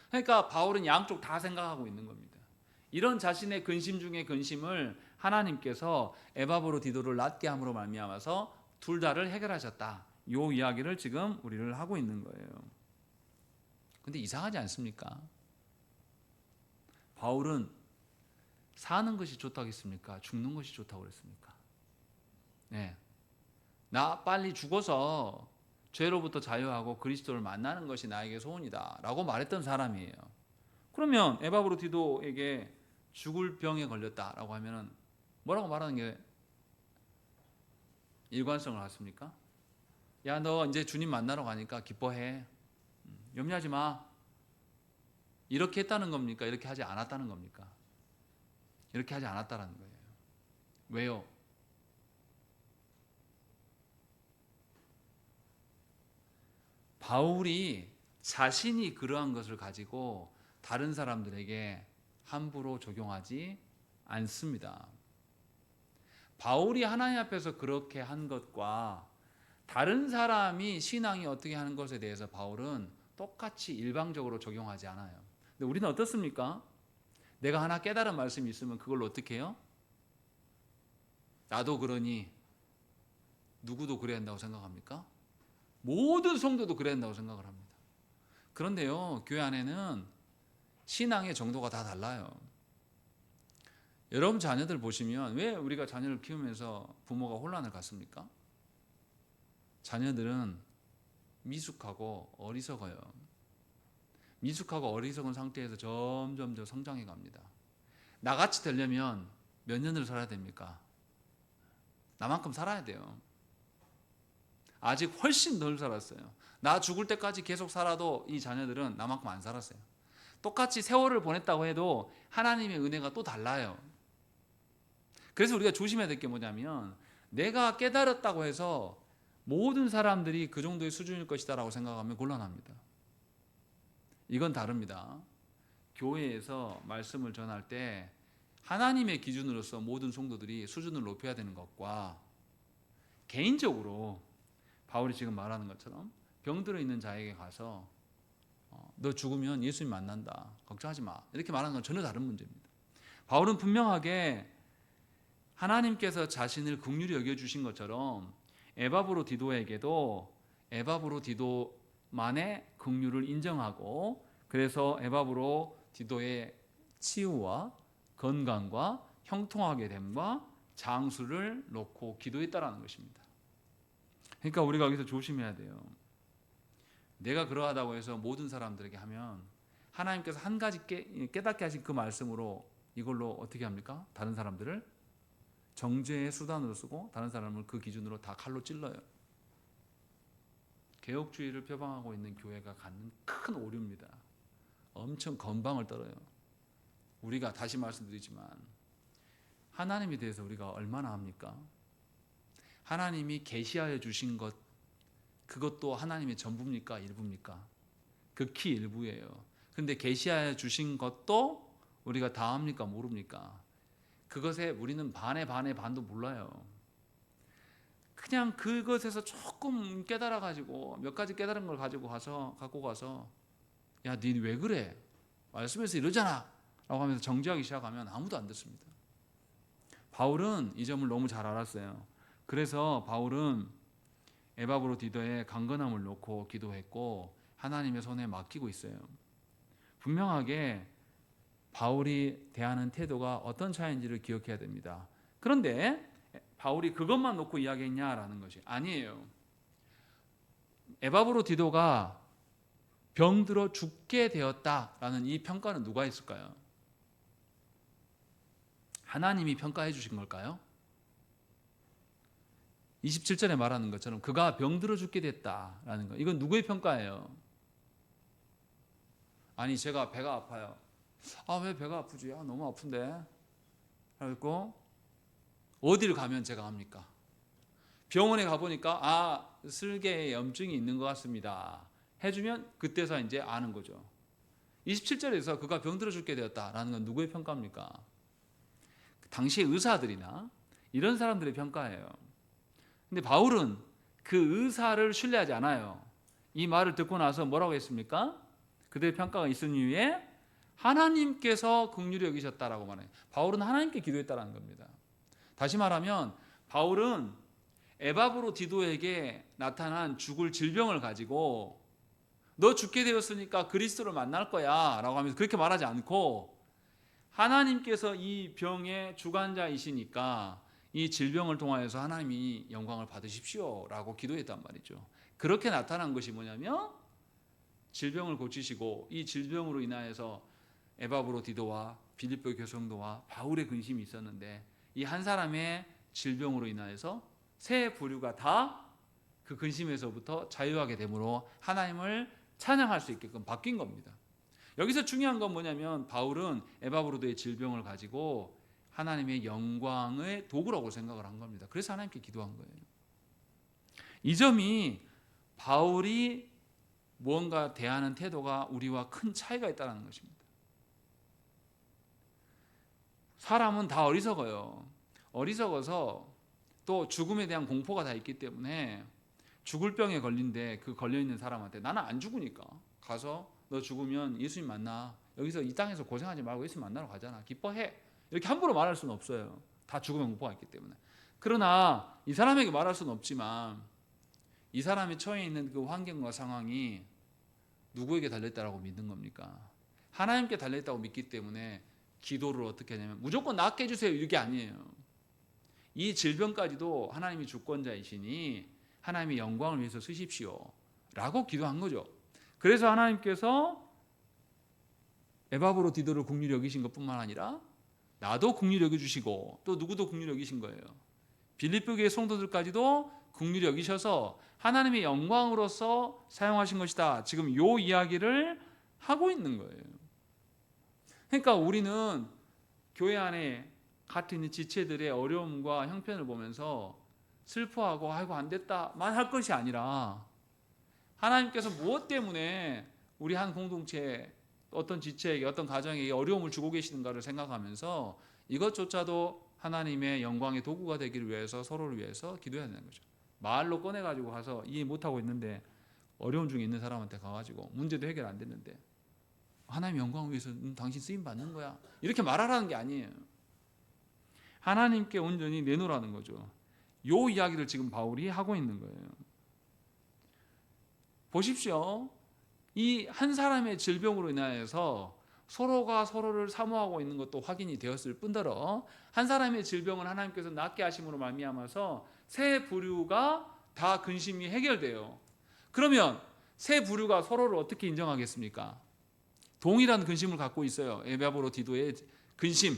그러니까 바울은 양쪽 다 생각하고 있는 겁니다. 이런 자신의 근심 중에 근심을 하나님께서 에바브로디도를 낫게 함으로 말미암아서 둘 다를 해결하셨다. 이 이야기를 지금 우리를 하고 있는 거예요. 근데 이상하지 않습니까? 바울은 사는 것이 좋다고 했습니까? 죽는 것이 좋다고 그랬습니까? 네. 나 빨리 죽어서 죄로부터 자유하고 그리스도를 만나는 것이 나에게 소원이다 라고 말했던 사람이에요. 그러면 에바브로디도에게 죽을 병에 걸렸다라고 하면 뭐라고 말하는 게 일관성을 갖습니까? 야, 너 이제 주님 만나러 가니까 기뻐해. 염려하지 마. 이렇게 했다는 겁니까? 이렇게 하지 않았다는 겁니까? 이렇게 하지 않았다는 거예요. 왜요? 바울이 자신이 그러한 것을 가지고 다른 사람들에게 함부로 적용하지 않습니다. 바울이 하나님 앞에서 그렇게 한 것과 다른 사람이 신앙이 어떻게 하는 것에 대해서 바울은 똑같이 일방적으로 적용하지 않아요. 근데 우리는 어떻습니까? 내가 하나 깨달은 말씀이 있으면 그걸로 어떻게 해요? 나도 그러니 누구도 그래야 한다고 생각합니까? 모든 성도도 그래야 한다고 생각을 합니다. 그런데요, 교회 안에는 신앙의 정도가 다 달라요. 여러분 자녀들 보시면 왜 우리가 자녀를 키우면서 부모가 혼란을 갖습니까? 자녀들은 미숙하고 어리석어요. 미숙하고 어리석은 상태에서 점점 더 성장해 갑니다. 나같이 되려면 몇 년을 살아야 됩니까? 나만큼 살아야 돼요. 아직 훨씬 덜 살았어요. 나 죽을 때까지 계속 살아도 이 자녀들은 나만큼 안 살았어요. 똑같이 세월을 보냈다고 해도 하나님의 은혜가 또 달라요. 그래서 우리가 조심해야 될 게 뭐냐면 내가 깨달았다고 해서 모든 사람들이 그 정도의 수준일 것이다 라고 생각하면 곤란합니다. 이건 다릅니다. 교회에서 말씀을 전할 때 하나님의 기준으로서 모든 성도들이 수준을 높여야 되는 것과 개인적으로 바울이 지금 말하는 것처럼 병들어 있는 자에게 가서 너 죽으면 예수님 만난다. 걱정하지 마. 이렇게 말하는 건 전혀 다른 문제입니다. 바울은 분명하게 하나님께서 자신을 긍휼히 여겨주신 것처럼 에바브로디도에게도 에바브로디도만의 긍휼을 인정하고 그래서 에바브로디도의 치유와 건강과 형통하게 됨과 장수를 놓고 기도했다라는 것입니다. 그러니까 우리가 여기서 조심해야 돼요. 내가 그러하다고 해서 모든 사람들에게 하면 하나님께서 한 가지 깨닫게 하신 그 말씀으로 이걸로 어떻게 합니까? 다른 사람들을 정죄의 수단으로 쓰고 다른 사람을 그 기준으로 다 칼로 찔러요. 개혁주의를 표방하고 있는 교회가 갖는 큰 오류입니다. 엄청 건방을 떨어요. 우리가 다시 말씀드리지만 하나님에 대해서 우리가 얼마나 합니까? 하나님이 계시하여 주신 것 그것도 하나님의 전부입니까? 일부입니까? 극히 일부예요. 그런데 계시하여 주신 것도 우리가 다 합니까? 모릅니까? 그것에 우리는 반의 반도 몰라요. 그냥 그것에서 조금 깨달아가지고 몇 가지 깨달은 걸 갖고 가서 야, 니 왜 그래? 말씀에서 이러잖아 라고 하면서 정죄하기 시작하면 아무도 안 듣습니다. 바울은 이 점을 너무 잘 알았어요. 그래서 바울은 에바브로디도의 강건함을 놓고 기도했고 하나님의 손에 맡기고 있어요. 분명하게 바울이 대하는 태도가 어떤 차이인지를 기억해야 됩니다. 그런데 바울이 그것만 놓고 이야기했냐라는 것이 아니에요. 에바브로디도가 병들어 죽게 되었다라는 이 평가는 누가 했을까요? 하나님이 평가해 주신 걸까요? 27절에 말하는 것처럼 그가 병들어 죽게 됐다라는 거. 이건 누구의 평가예요? 아니 제가 배가 아파요. 아, 왜 배가 아프지? 아, 너무 아픈데. 그리고 어디를 가면 제가 합니까? 병원에 가보니까 아, 슬개에 염증이 있는 것 같습니다. 해주면 그때서 이제 아는 거죠. 27절에서 그가 병들어 죽게 되었다라는 건 누구의 평가입니까? 당시의 의사들이나 이런 사람들의 평가예요. 근데 바울은 그 의사를 신뢰하지 않아요. 이 말을 듣고 나서 뭐라고 했습니까? 그들의 평가가 있은 이유에 하나님께서 긍휼히 여기셨다라고 말해요. 바울은 하나님께 기도했다는 겁니다. 다시 말하면 바울은 에바브로디도에게 나타난 죽을 질병을 가지고 너 죽게 되었으니까 그리스도를 만날 거야 라고 하면서 그렇게 말하지 않고 하나님께서 이 병의 주관자이시니까 이 질병을 통하여서 하나님이 영광을 받으십시오 라고 기도했단 말이죠. 그렇게 나타난 것이 뭐냐면 질병을 고치시고 이 질병으로 인하여서 에바브로디도와 빌립보 교성도와 바울의 근심이 있었는데 이 한 사람의 질병으로 인하여서 세 부류가 다 그 근심에서부터 자유하게 되므로 하나님을 찬양할 수 있게끔 바뀐 겁니다. 여기서 중요한 건 뭐냐면 바울은 에바브로도의 질병을 가지고 하나님의 영광의 도구라고 생각을 한 겁니다. 그래서 하나님께 기도한 거예요. 이 점이 바울이 무언가 대하는 태도가 우리와 큰 차이가 있다는 것입니다. 사람은 다 어리석어요. 어리석어서 또 죽음에 대한 공포가 다 있기 때문에 죽을 병에 걸린데 그 걸려있는 사람한테 나는 안 죽으니까 가서 너 죽으면 예수님 만나. 여기서 이 땅에서 고생하지 말고 예수님 만나러 가잖아. 기뻐해. 이렇게 함부로 말할 수는 없어요. 다 죽음의 공포가 있기 때문에. 그러나 이 사람에게 말할 수는 없지만 이 사람이 처해 있는 그 환경과 상황이 누구에게 달렸다라고 믿는 겁니까? 하나님께 달렸다고 믿기 때문에 기도를 어떻게 하냐면 무조건 낫게 해주세요 이게 아니에요. 이 질병까지도 하나님이 주권자이시니 하나님의 영광을 위해서 쓰십시오 라고 기도한 거죠. 그래서 하나님께서 에바브로디도를 긍휼히 여기신 것뿐만 아니라 나도 긍휼히 여겨주시고 또 누구도 긍휼히 여기신 거예요. 빌립보 교회 성도들까지도 긍휼히 여기셔서 하나님의 영광으로서 사용하신 것이다. 지금 이 이야기를 하고 있는 거예요. 그러니까 우리는 교회 안에 같이 있는 지체들의 어려움과 형편을 보면서 슬퍼하고 아이고 안 됐다만 할 것이 아니라 하나님께서 무엇 때문에 우리 한 공동체에 어떤 지체에게 어떤 가정에게 어려움을 주고 계시는가를 생각하면서 이것조차도 하나님의 영광의 도구가 되기를 위해서 서로를 위해서 기도해야 되는 거죠. 말로 꺼내가지고 가서 이해 못하고 있는데 어려움 중에 있는 사람한테 가가지고 문제도 해결 안 됐는데 하나님의 영광을 위해서 당신 쓰임 받는 거야 이렇게 말하라는 게 아니에요. 하나님께 온전히 내놓으라는 거죠. 요 이야기를 지금 바울이 하고 있는 거예요. 보십시오. 이 한 사람의 질병으로 인하여서 서로가 서로를 사모하고 있는 것도 확인이 되었을 뿐더러 한 사람의 질병을 하나님께서 낫게 하심으로 말미암아서 세 부류가 다 근심이 해결돼요. 그러면 세 부류가 서로를 어떻게 인정하겠습니까? 동일한 근심을 갖고 있어요. 에바브로디도의 근심,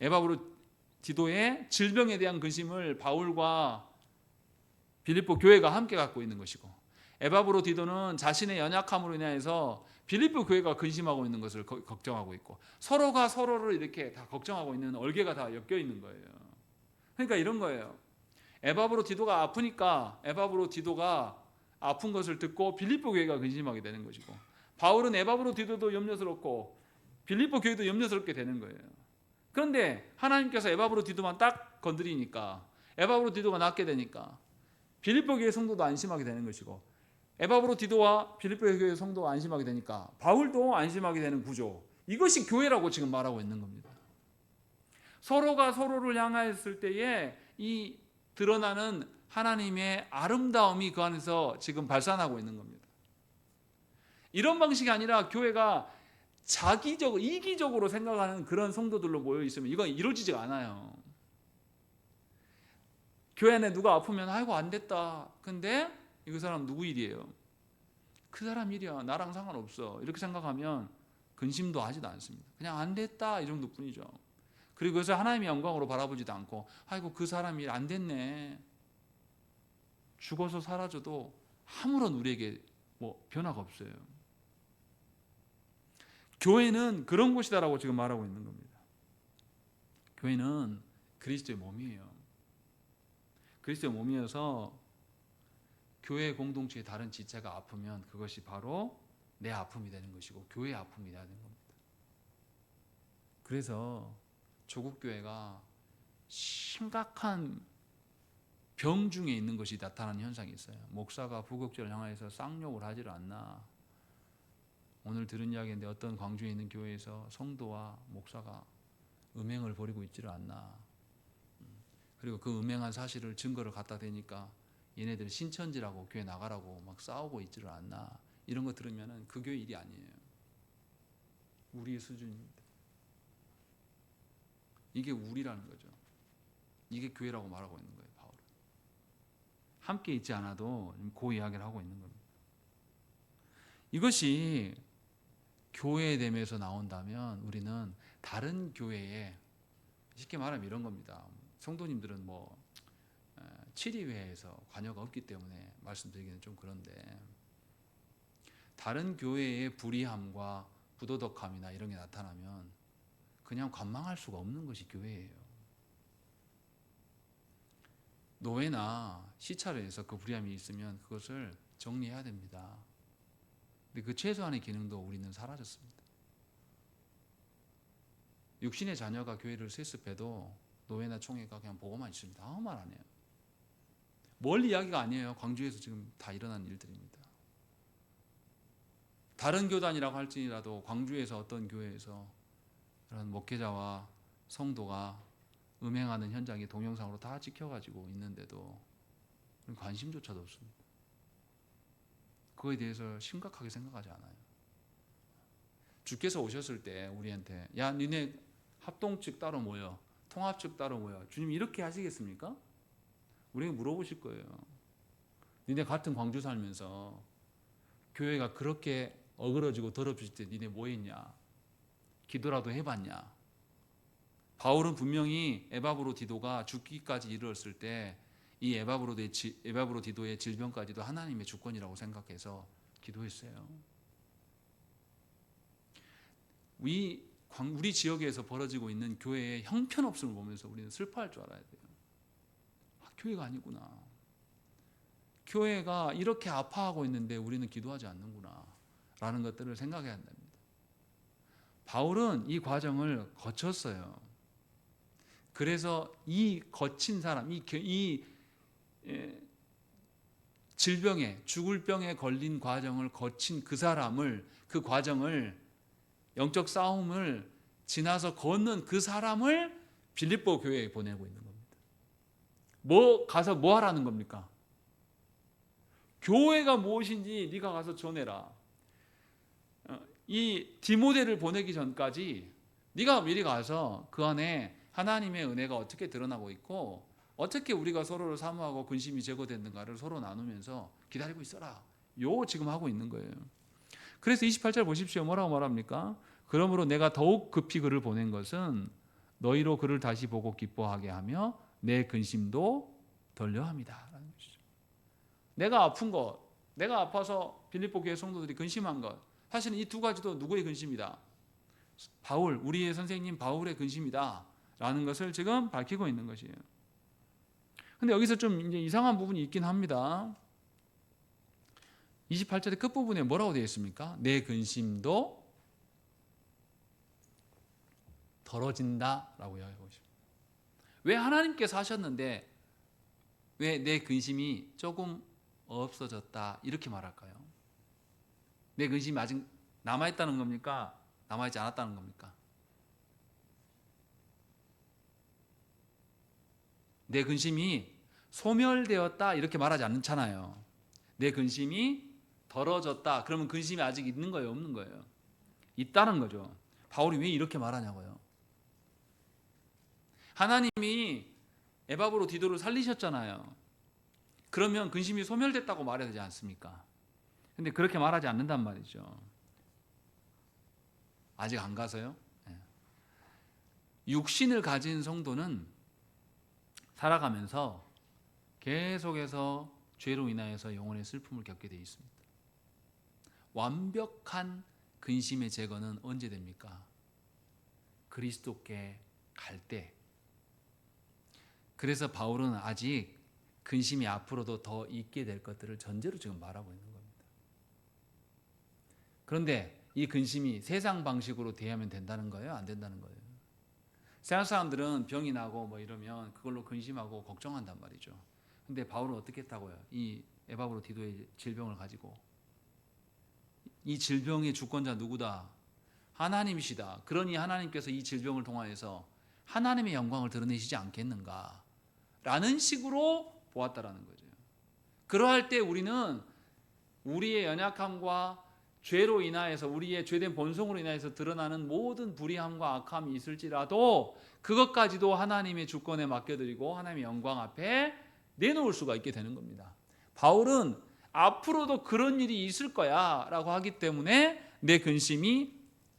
에바브로디도의 질병에 대한 근심을 바울과 빌립보 교회가 함께 갖고 있는 것이고 에바브로디도는 자신의 연약함으로 인해서 빌립보 교회가 근심하고 있는 것을 걱정하고 있고 서로가 서로를 이렇게 다 걱정하고 있는 얼개가 다 엮여 있는 거예요. 그러니까 이런 거예요. 에바브로디도가 아프니까 에바브로디도가 아픈 것을 듣고 빌립보 교회가 근심하게 되는 것이고 바울은 에바브로디도도 염려스럽고 빌립보 교회도 염려스럽게 되는 거예요. 그런데 하나님께서 에바브로디도만 딱 건드리니까 에바브로디도가 낫게 되니까 빌립보 교회 성도도 안심하게 되는 것이고 에바브로디도와 빌립보 교회 성도가 안심하게 되니까 바울도 안심하게 되는 구조. 이것이 교회라고 지금 말하고 있는 겁니다. 서로가 서로를 향하였을 때에 이 드러나는 하나님의 아름다움이 그 안에서 지금 발산하고 있는 겁니다. 이런 방식이 아니라 교회가 자기적으로 이기적으로 생각하는 그런 성도들로 모여 있으면 이건 이루어지지가 않아요. 교회 안에 누가 아프면 아이고 안 됐다. 근데 이 사람 누구 일이에요? 그 사람 일이야. 나랑 상관없어. 이렇게 생각하면 근심도 하지도 않습니다. 그냥 안 됐다 이 정도뿐이죠. 그리고 그래서 하나님의 영광으로 바라보지도 않고 아이고 그 사람 일 안 됐네. 죽어서 사라져도 아무런 우리에게 뭐 변화가 없어요. 교회는 그런 곳이다라고 지금 말하고 있는 겁니다. 교회는 그리스도의 몸이에요. 그리스도의 몸이어서 교회 공동체의 다른 지체가 아프면 그것이 바로 내 아픔이 되는 것이고 교회의 아픔이 되는 겁니다. 그래서 조국 교회가 심각한 병 중에 있는 것이 나타나는 현상이 있어요. 목사가 부국절을 향해서 쌍욕을 하지를 않나. 오늘 들은 이야기인데 어떤 광주에 있는 교회에서 성도와 목사가 음행을 벌이고 있지를 않나. 그리고 그 음행한 사실을 증거를 갖다 대니까 얘네들 신천지라고 교회 나가라고 막 싸우고 있지를 않나. 이런 거 들으면 그 교회 일이 아니에요. 우리의 수준입니다. 이게 우리라는 거죠. 이게 교회라고 말하고 있는 거예요. 바울은 함께 있지 않아도 그 이야기를 하고 있는 겁니다. 이것이 교회됨에서 나온다면 우리는 다른 교회에, 쉽게 말하면 이런 겁니다. 성도님들은 뭐 치리회에서 관여가 없기 때문에 말씀드리기는 좀 그런데, 다른 교회의 불의함과 부도덕함이나 이런 게 나타나면 그냥 관망할 수가 없는 것이 교회예요. 노예나 시찰을 해서 그 불의함이 있으면 그것을 정리해야 됩니다. 근데 그 최소한의 기능도 우리는 사라졌습니다. 육신의 자녀가 교회를 세습해도 노예나 총회가 그냥 보고만 있습니다. 아무 말 안 해요. 멀리 이야기가 아니에요. 광주에서 지금 다 일어난 일들입니다. 다른 교단이라고 할지라도 광주에서 어떤 교회에서 그런 목회자와 성도가 음행하는 현장이 동영상으로 다 찍혀가지고 있는데도 관심조차도 없습니다. 그거에 대해서 심각하게 생각하지 않아요. 주께서 오셨을 때 우리한테 야 니네 합동 측 따로 모여, 통합 측 따로 모여, 주님 이렇게 하시겠습니까? 우리에게 물어보실 거예요. 니네 같은 광주 살면서 교회가 그렇게 어그러지고 더럽힐 때 니네 뭐 했냐? 기도라도 해봤냐? 바울은 분명히 에바브로디도가 죽기까지 이르렀을 때 이 에바브로디도의 질병까지도 하나님의 주권이라고 생각해서 기도했어요. 우리 지역에서 벌어지고 있는 교회의 형편없음을 보면서 우리는 슬퍼할 줄 알아야 돼요. 교회가 아니구나. 교회가 이렇게 아파하고 있는데 우리는 기도하지 않는구나 라는 것들을 생각해야 한답니다. 바울은 이 과정을 거쳤어요. 그래서 이 거친 사람, 이 질병에, 죽을 병에 걸린 과정을 거친 그 사람을, 그 과정을, 영적 싸움을 지나서 걷는 그 사람을 빌립보 교회에 보내고 있는 겁니다. 가서 뭐 하라는 겁니까? 교회가 무엇인지 네가 가서 전해라. 이 디모데를 보내기 전까지 네가 미리 가서 그 안에 하나님의 은혜가 어떻게 드러나고 있고 어떻게 우리가 서로를 사모하고 근심이 제거됐는가를 서로 나누면서 기다리고 있어라. 요 지금 하고 있는 거예요. 그래서 28절 보십시오. 뭐라고 말합니까? 그러므로 내가 더욱 급히 그를 보낸 것은 너희로 그를 다시 보고 기뻐하게 하며 내 근심도 덜려함이다. 내가 아픈 것, 내가 아파서 빌립보 교회 성도들이 근심한 것, 사실은 이 두 가지도 누구의 근심이다? 바울, 우리의 선생님 바울의 근심이다 라는 것을 지금 밝히고 있는 것이에요. 근데 여기서 좀 이제 이상한 부분이 있긴 합니다. 28절의 끝부분에 뭐라고 되어 있습니까? 내 근심도 덜어진다 라고 이야기하고 있습니다. 왜 하나님께서 하셨는데 왜 내 근심이 조금 없어졌다 이렇게 말할까요? 내 근심이 아직 남아있다는 겁니까? 남아있지 않았다는 겁니까? 내 근심이 소멸되었다 이렇게 말하지 않잖아요. 내 근심이 덜어졌다. 그러면 근심이 아직 있는 거예요? 없는 거예요? 있다는 거죠. 바울이 왜 이렇게 말하냐고요. 하나님이 에바브로디도를 살리셨잖아요. 그러면 근심이 소멸됐다고 말해야 되지 않습니까? 근데 그렇게 말하지 않는단 말이죠. 아직 안 가서요. 육신을 가진 성도는 살아가면서 계속해서 죄로 인하여서 영혼의 슬픔을 겪게 되어 있습니다. 완벽한 근심의 제거는 언제 됩니까? 그리스도께 갈 때. 그래서 바울은 아직 근심이 앞으로도 더 있게 될 것들을 전제로 지금 말하고 있는 겁니다. 그런데 이 근심이 세상 방식으로 대하면 된다는 거예요? 안 된다는 거예요? 세상 사람들은 병이 나고 뭐 이러면 그걸로 근심하고 걱정한단 말이죠. 근데 바울은 어떻게 했다고요? 이 에바브로디도의 질병을 가지고, 이 질병의 주권자 누구다? 하나님이시다. 그러니 하나님께서 이 질병을 통하여서 하나님의 영광을 드러내시지 않겠는가? 라는 식으로 보았다라는 거죠. 그러할 때 우리는 우리의 연약함과 죄로 인하여서, 우리의 죄된 본성으로 인하여서 드러나는 모든 불의함과 악함이 있을지라도 그것까지도 하나님의 주권에 맡겨드리고 하나님의 영광 앞에 내놓을 수가 있게 되는 겁니다. 바울은 앞으로도 그런 일이 있을 거야 라고 하기 때문에 내 근심이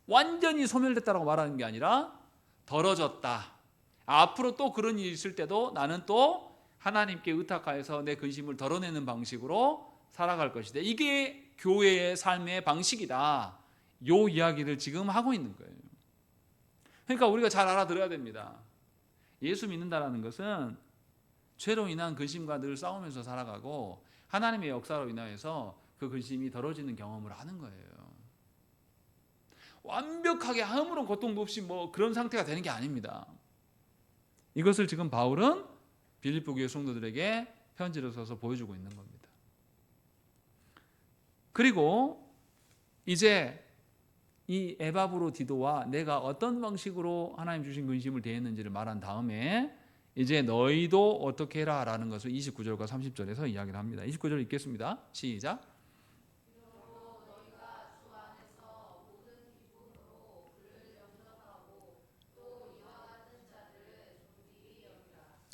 완전히 소멸됐다고 말하는 게 아니라 덜어졌다. 앞으로 또 그런 일이 있을 때도 나는 또 하나님께 의탁하여서 내 근심을 덜어내는 방식으로 살아갈 것이다. 이게 교회의 삶의 방식이다. 요 이야기를 지금 하고 있는 거예요. 그러니까 우리가 잘 알아들어야 됩니다. 예수 믿는다라는 것은 죄로 인한 근심과 늘 싸우면서 살아가고 하나님의 역사로 인하여서 그 근심이 덜어지는 경험을 하는 거예요. 완벽하게 아무런 고통도 없이 뭐 그런 상태가 되는 게 아닙니다. 이것을 지금 바울은 빌립보 교회 성도들에게 편지를 써서 보여주고 있는 겁니다. 그리고 이제 이 에바브로디도와 내가 어떤 방식으로 하나님 주신 근심을 대했는지를 말한 다음에 이제 너희도 어떻게 해라 라는 것을 29절과 30절에서 이야기를 합니다. 29절 읽겠습니다. 시작.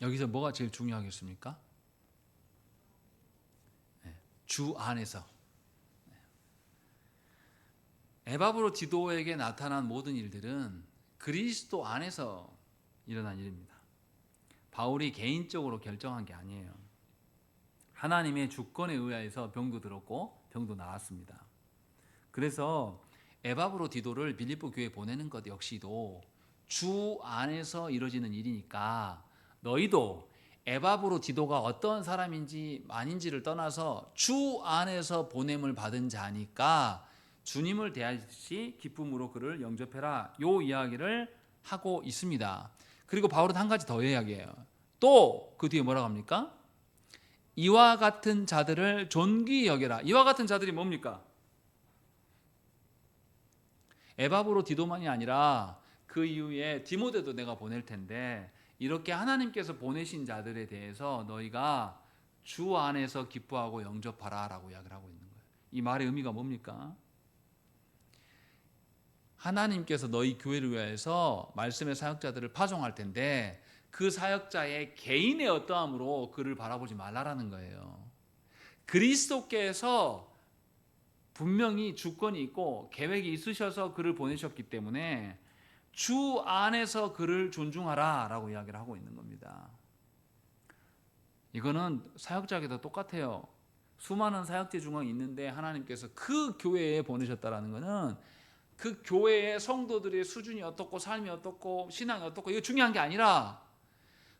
여기서 뭐가 제일 중요하겠습니까? 주 안에서. 에바브로디도에게 나타난 모든 일들은 그리스도 안에서 일어난 일입니다. 바울이 개인적으로 결정한 게 아니에요. 하나님의 주권에 의하여서 병도 들었고 병도 나았습니다. 그래서 에바브로디도를 빌립보 교회에 보내는 것 역시도 주 안에서 이루어지는 일이니까 너희도 에바브로디도가 어떤 사람인지 아닌지를 떠나서 주 안에서 보냄을 받은 자니까 주님을 대하듯이 기쁨으로 그를 영접해라. 요 이야기를 하고 있습니다. 그리고 바울은 한 가지 더 이야기해요. 또 그 뒤에 뭐라고 합니까? 이와 같은 자들을 존귀히 여겨라. 이와 같은 자들이 뭡니까? 에바브로디도만이 아니라 그 이후에 디모데도 내가 보낼 텐데 이렇게 하나님께서 보내신 자들에 대해서 너희가 주 안에서 기뻐하고 영접하라 라고 이야기를 하고 있는 거예요. 이 말의 의미가 뭡니까? 하나님께서 너희 교회를 위해서 말씀의 사역자들을 파송할 텐데 그 사역자의 개인의 어떠함으로 그를 바라보지 말라라는 거예요. 그리스도께서 분명히 주권이 있고 계획이 있으셔서 그를 보내셨기 때문에 주 안에서 그를 존중하라 라고 이야기를 하고 있는 겁니다. 이거는 사역자에게도 똑같아요. 수많은 사역제 중앙이 있는데 하나님께서 그 교회에 보내셨다라는 것은 그 교회의 성도들의 수준이 어떻고 삶이 어떻고 신앙이 어떻고 이거 중요한 게 아니라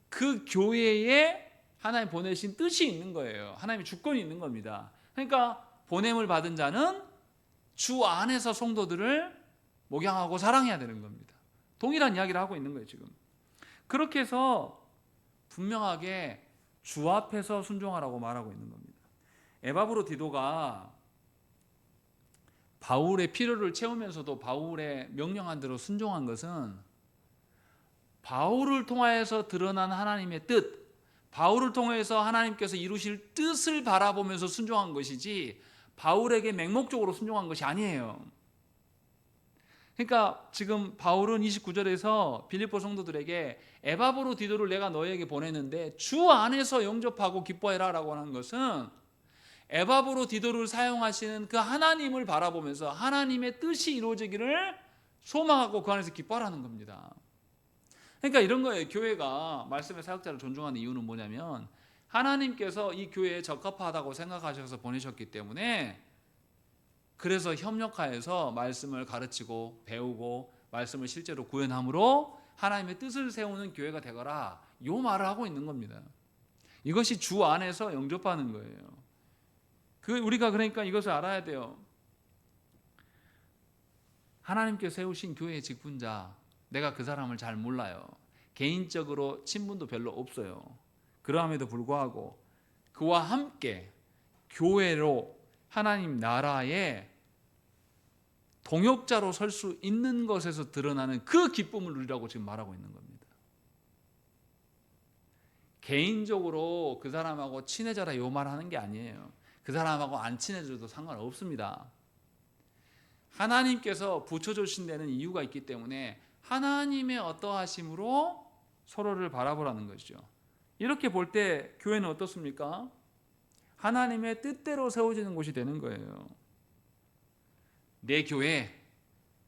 그 교회에 하나님 보내신 뜻이 있는 거예요. 하나님의 주권이 있는 겁니다. 그러니까 보냄을 받은 자는 주 안에서 성도들을 목양하고 사랑해야 되는 겁니다. 동일한 이야기를 하고 있는 거예요 지금. 그렇게 해서 분명하게 주 앞에서 순종하라고 말하고 있는 겁니다. 에바브로디도가 바울의 필요를 채우면서도 바울의 명령한 대로 순종한 것은 바울을 통하여서 드러난 하나님의 뜻, 바울을 통해서 하나님께서 이루실 뜻을 바라보면서 순종한 것이지 바울에게 맹목적으로 순종한 것이 아니에요. 그러니까 지금 바울은 29절에서 빌립보 성도들에게 에바브로디도를 내가 너희에게 보냈는데 주 안에서 영접하고 기뻐해라 라고 하는 것은 에바브로디도를 사용하시는 그 하나님을 바라보면서 하나님의 뜻이 이루어지기를 소망하고 그 안에서 기뻐하라는 겁니다. 그러니까 이런 거예요. 교회가 말씀의 사역자를 존중하는 이유는 뭐냐면 하나님께서 이 교회에 적합하다고 생각하셔서 보내셨기 때문에 그래서 협력하여서 말씀을 가르치고 배우고 말씀을 실제로 구현함으로 하나님의 뜻을 세우는 교회가 되거라. 이 말을 하고 있는 겁니다. 이것이 주 안에서 영접하는 거예요. 우리가 그러니까 이것을 알아야 돼요. 하나님께 세우신 교회의 직분자, 내가 그 사람을 잘 몰라요. 개인적으로 친분도 별로 없어요. 그러함에도 불구하고 그와 함께 교회로 하나님 나라의 동역자로 설 수 있는 것에서 드러나는 그 기쁨을 누리라고 지금 말하고 있는 겁니다. 개인적으로 그 사람하고 친해져라 요 말하는 게 아니에요. 그 사람하고 안 친해져도 상관없습니다. 하나님께서 붙여주신 데는 이유가 있기 때문에 하나님의 어떠하심으로 서로를 바라보라는 것이죠. 이렇게 볼 때 교회는 어떻습니까? 하나님의 뜻대로 세워지는 곳이 되는 거예요. 내 교회,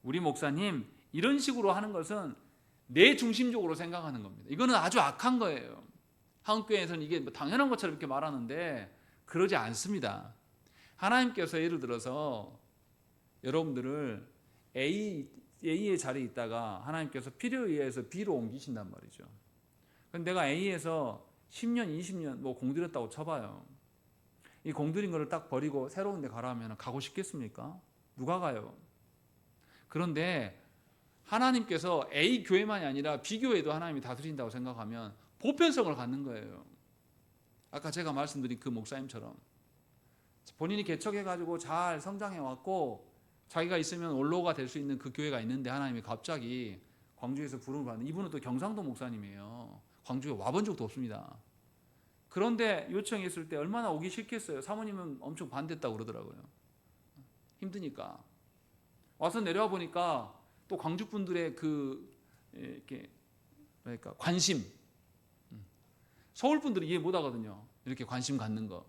우리 목사님 이런 식으로 하는 것은 내 중심적으로 생각하는 겁니다. 이거는 아주 악한 거예요. 한국교회에서는 이게 당연한 것처럼 이렇게 말하는데 그러지 않습니다. 하나님께서 예를 들어서 여러분들을 A의 자리에 있다가 하나님께서 필요에 의해서 B로 옮기신단 말이죠. 근데 내가 A에서 10년, 20년 뭐 공들였다고 쳐봐요. 이 공들인 거를 딱 버리고 새로운 데 가라 하면 가고 싶겠습니까? 누가 가요? 그런데 하나님께서 A 교회만이 아니라 B 교회도 하나님이 다스린다고 생각하면 보편성을 갖는 거예요. 아까 제가 말씀드린 그 목사님처럼 본인이 개척해가지고 잘 성장해왔고 자기가 있으면 원로가 될 수 있는 그 교회가 있는데 하나님이 갑자기 광주에서 부름을 받는, 이분은 또 경상도 목사님이에요. 광주에 와본 적도 없습니다. 그런데 요청했을 때 얼마나 오기 싫겠어요. 사모님은 엄청 반대했다고 그러더라고요. 힘드니까. 와서 내려와 보니까 또 광주 분들의 그 이렇게 그러니까 관심, 서울 분들이 이해 못 하거든요. 이렇게 관심 갖는 거.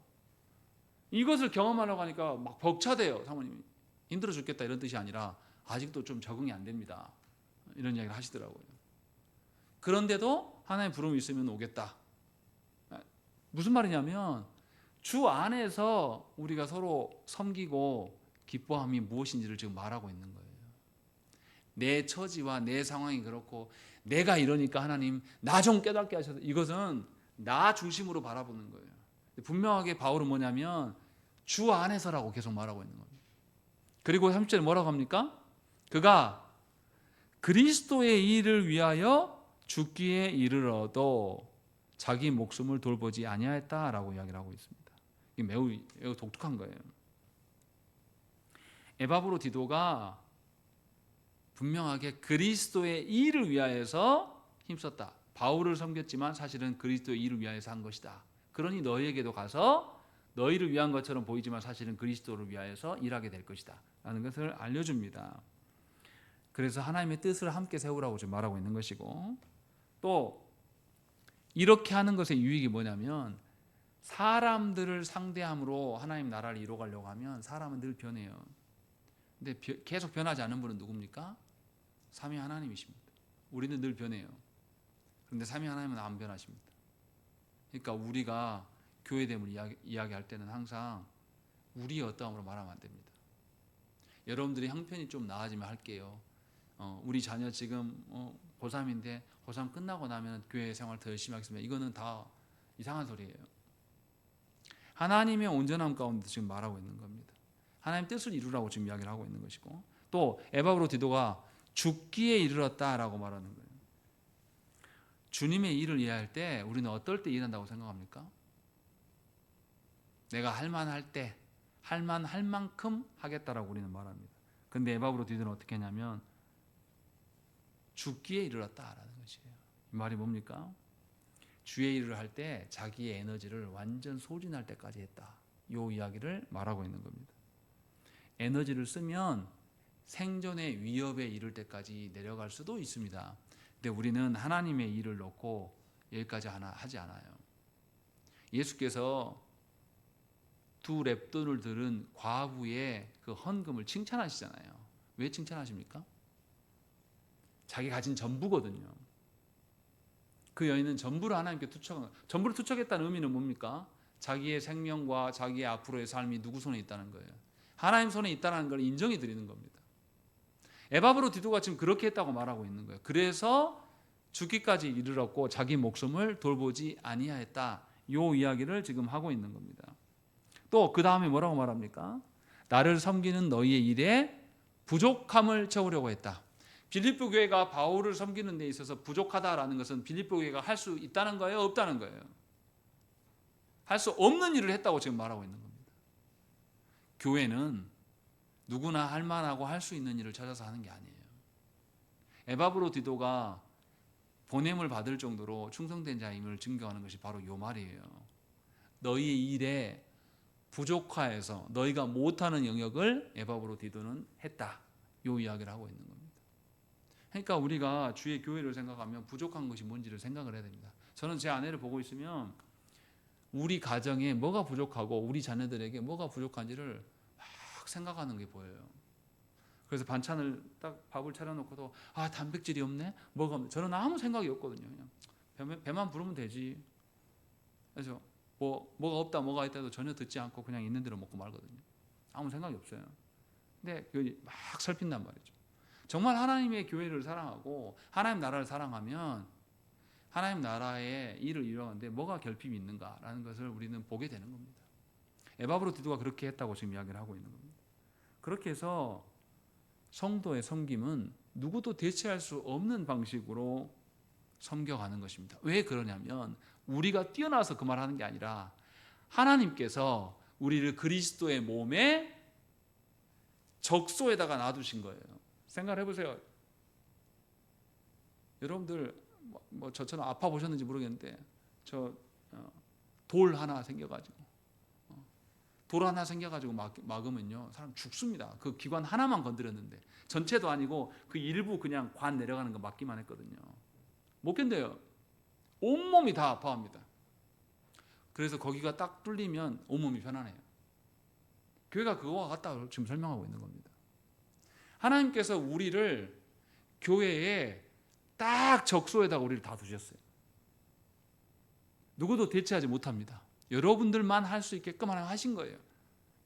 이것을 경험하려고 하니까 막 벅차대요. 사모님이 힘들어 죽겠다 이런 뜻이 아니라 아직도 좀 적응이 안 됩니다. 이런 이야기를 하시더라고요. 그런데도 하나님의 부름이 있으면 오겠다. 무슨 말이냐면 주 안에서 우리가 서로 섬기고 기뻐함이 무엇인지를 지금 말하고 있는 거예요. 내 처지와 내 상황이 그렇고 내가 이러니까 하나님 나 좀 깨닫게 하셔서, 이것은 나 중심으로 바라보는 거예요. 분명하게 바울은 뭐냐면 주 안에서라고 계속 말하고 있는 겁니다. 그리고 30절에 뭐라고 합니까? 그가 그리스도의 일을 위하여 죽기에 이르러도 자기 목숨을 돌보지 아니하였다라고 이야기를 하고 있습니다. 이게 매우 독특한 거예요. 에바브로디도가 분명하게 그리스도의 일을 위하여서 힘썼다. 바울을 섬겼지만 사실은 그리스도의 일을 위하여서 한 것이다. 그러니 너희에게도 가서 너희를 위한 것처럼 보이지만 사실은 그리스도를 위하여서 일하게 될 것이다 라는 것을 알려줍니다. 그래서 하나님의 뜻을 함께 세우라고 지금 말하고 있는 것이고, 또 이렇게 하는 것의 유익이 뭐냐면 사람들을 상대함으로 하나님 나라를 이루어가려고 하면 사람은 늘 변해요. 근데 계속 변하지 않는 분은 누굽니까? 삼위 하나님이십니다. 우리는 늘 변해요. 그런데 삼위 하나님은 안 변하십니다. 그러니까 우리가 교회됨을 이야기할 때는 항상 우리의 어떠함으로 말하면 안 됩니다. 여러분들이 형편이 좀 나아지면 할게요. 우리 자녀 지금 고3인데 고3 끝나고 나면 교회 생활 더 열심히 하겠습니다. 이거는 다 이상한 소리예요. 하나님의 온전함 가운데 지금 말하고 있는 겁니다. 하나님 뜻을 이루라고 지금 이야기를 하고 있는 것이고, 또 에바브로디도가 죽기에 이르렀다라고 말하는 거예요. 주님의 일을 이해할 때 우리는 어떨 때 일한다고 생각합니까? 내가 할 만할 때, 할 만큼 하겠다라고 우리는 말합니다. 근데 에바브로디도는 어떻게 했냐면 죽기에 이르렀다라는 것이에요. 이 말이 뭡니까? 주의 일을 할 때 자기의 에너지를 완전 소진할 때까지 했다. 이 이야기를 말하고 있는 겁니다. 에너지를 쓰면 생존의 위협에 이를 때까지 내려갈 수도 있습니다. 근데 우리는 하나님의 일을 놓고 여기까지 하지 않아요. 예수께서 두 렙돈을 들은 과부의 그 헌금을 칭찬하시잖아요. 왜 칭찬하십니까? 자기 가진 전부거든요. 그 여인은 전부를 하나님께 투척한 거예요. 전부를 투척했다는 의미는 뭡니까? 자기의 생명과 자기의 앞으로의 삶이 누구 손에 있다는 거예요. 하나님 손에 있다는 걸 인정해 드리는 겁니다. 에바브로디도가 지금 그렇게 했다고 말하고 있는 거예요. 그래서 죽기까지 이르렀고 자기 목숨을 돌보지 아니하였다. 이 이야기를 지금 하고 있는 겁니다. 또 그 다음에 뭐라고 말합니까? 나를 섬기는 너희의 일에 부족함을 채우려고 했다. 빌립보 교회가 바울을 섬기는 데 있어서 부족하다라는 것은 빌립보 교회가 할 수 있다는 거예요, 없다는 거예요? 할 수 없는 일을 했다고 지금 말하고 있는 겁니다. 교회는 누구나 할 만하고 할 수 있는 일을 찾아서 하는 게 아니에요. 에바브로디도가 보냄을 받을 정도로 충성된 자임을 증거하는 것이 바로 이 말이에요. 너희의 일에 부족하여서 너희가 못하는 영역을 에바브로디도는 했다. 이 이야기를 하고 있는 겁니다. 그러니까 우리가 주의 교회를 생각하면 부족한 것이 뭔지를 생각을 해야 됩니다. 저는 제 아내를 보고 있으면 우리 가정에 뭐가 부족하고 우리 자녀들에게 뭐가 부족한지를 막 생각하는 게 보여요. 그래서 반찬을 딱 밥을 차려놓고도 단백질이 없네? 뭐가 없네? 저는 아무 생각이 없거든요. 그냥 배만 부르면 되지. 그래서 뭐가 없다 뭐가 있다 해도 전혀 듣지 않고 그냥 있는 대로 먹고 말거든요. 아무 생각이 없어요. 근데 막 살핀단 말이죠. 정말 하나님의 교회를 사랑하고 하나님 나라를 사랑하면 하나님 나라의 일을 이루는데 뭐가 결핍이 있는가라는 것을 우리는 보게 되는 겁니다. 에바브로디도가 그렇게 했다고 지금 이야기를 하고 있는 겁니다. 그렇게 해서 성도의 섬김은 누구도 대체할 수 없는 방식으로 섬겨가는 것입니다. 왜 그러냐면 우리가 뛰어나서 그 말하는 게 아니라 하나님께서 우리를 그리스도의 몸에 적소에다가 놔두신 거예요. 생각을 해보세요. 여러분들 저처럼 아파 보셨는지 모르겠는데 돌 하나 생겨가지고 막으면요 사람 죽습니다. 그 기관 하나만 건드렸는데 전체도 아니고 그 일부 그냥 관 내려가는 거 막기만 했거든요. 못 견뎌요. 온몸이 다 아파합니다. 그래서 거기가 딱 뚫리면 온몸이 편안해요. 교회가 그거와 같다고 지금 설명하고 있는 겁니다. 하나님께서 우리를 교회에 딱 적소에다가 우리를 다 두셨어요. 누구도 대체하지 못합니다. 여러분들만 할 수 있게끔 하나님 하신 거예요.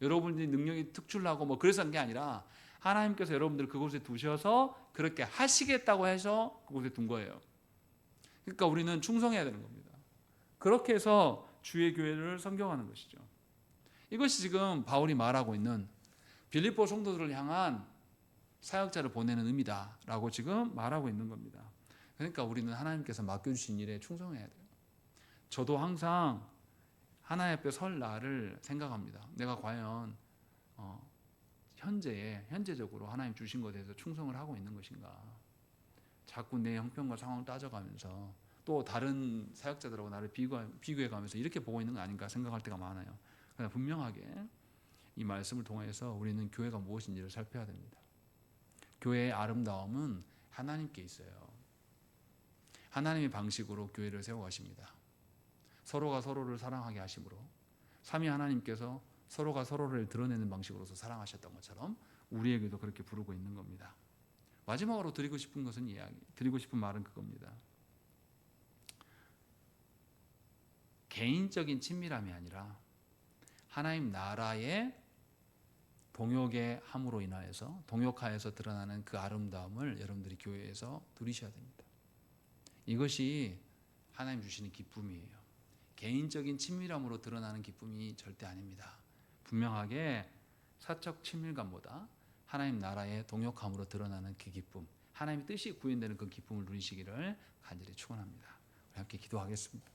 여러분들이 능력이 특출나고 그래서 한 게 아니라 하나님께서 여러분들을 그곳에 두셔서 그렇게 하시겠다고 해서 그곳에 둔 거예요. 그러니까 우리는 충성해야 되는 겁니다. 그렇게 해서 주의 교회를 섬겨가는 것이죠. 이것이 지금 바울이 말하고 있는 빌립보 성도들을 향한 사역자를 보내는 의미다라고 지금 말하고 있는 겁니다. 그러니까 우리는 하나님께서 맡겨주신 일에 충성해야 돼요. 저도 항상 하나님 앞에 설 날을 생각합니다. 내가 과연 현재적으로 하나님 주신 것에 대해서 충성을 하고 있는 것인가. 자꾸 내 형편과 상황을 따져가면서 또 다른 사역자들하고 나를 비교해가면서 이렇게 보고 있는 거 아닌가 생각할 때가 많아요. 그러나 분명하게 이 말씀을 통해서 우리는 교회가 무엇인지를 살펴야 됩니다. 교회의 아름다움은 하나님께 있어요. 하나님의 방식으로 교회를 세워가십니다. 서로가 서로를 사랑하게 하심으로 삼위 하나님께서 서로가 서로를 드러내는 방식으로서 사랑하셨던 것처럼 우리에게도 그렇게 부르고 있는 겁니다. 마지막으로 드리고 싶은 말은 그겁니다. 개인적인 친밀함이 아니라 하나님 나라의 동역하여서 드러나는 그 아름다움을 여러분들이 교회에서 누리셔야 됩니다. 이것이 하나님 주시는 기쁨이에요. 개인적인 친밀함으로 드러나는 기쁨이 절대 아닙니다. 분명하게 사적 친밀감보다 하나님 나라의 동역함으로 드러나는 그 기쁨, 하나님의 뜻이 구현되는 그 기쁨을 누리시기를 간절히 축원합니다. 우리 함께 기도하겠습니다.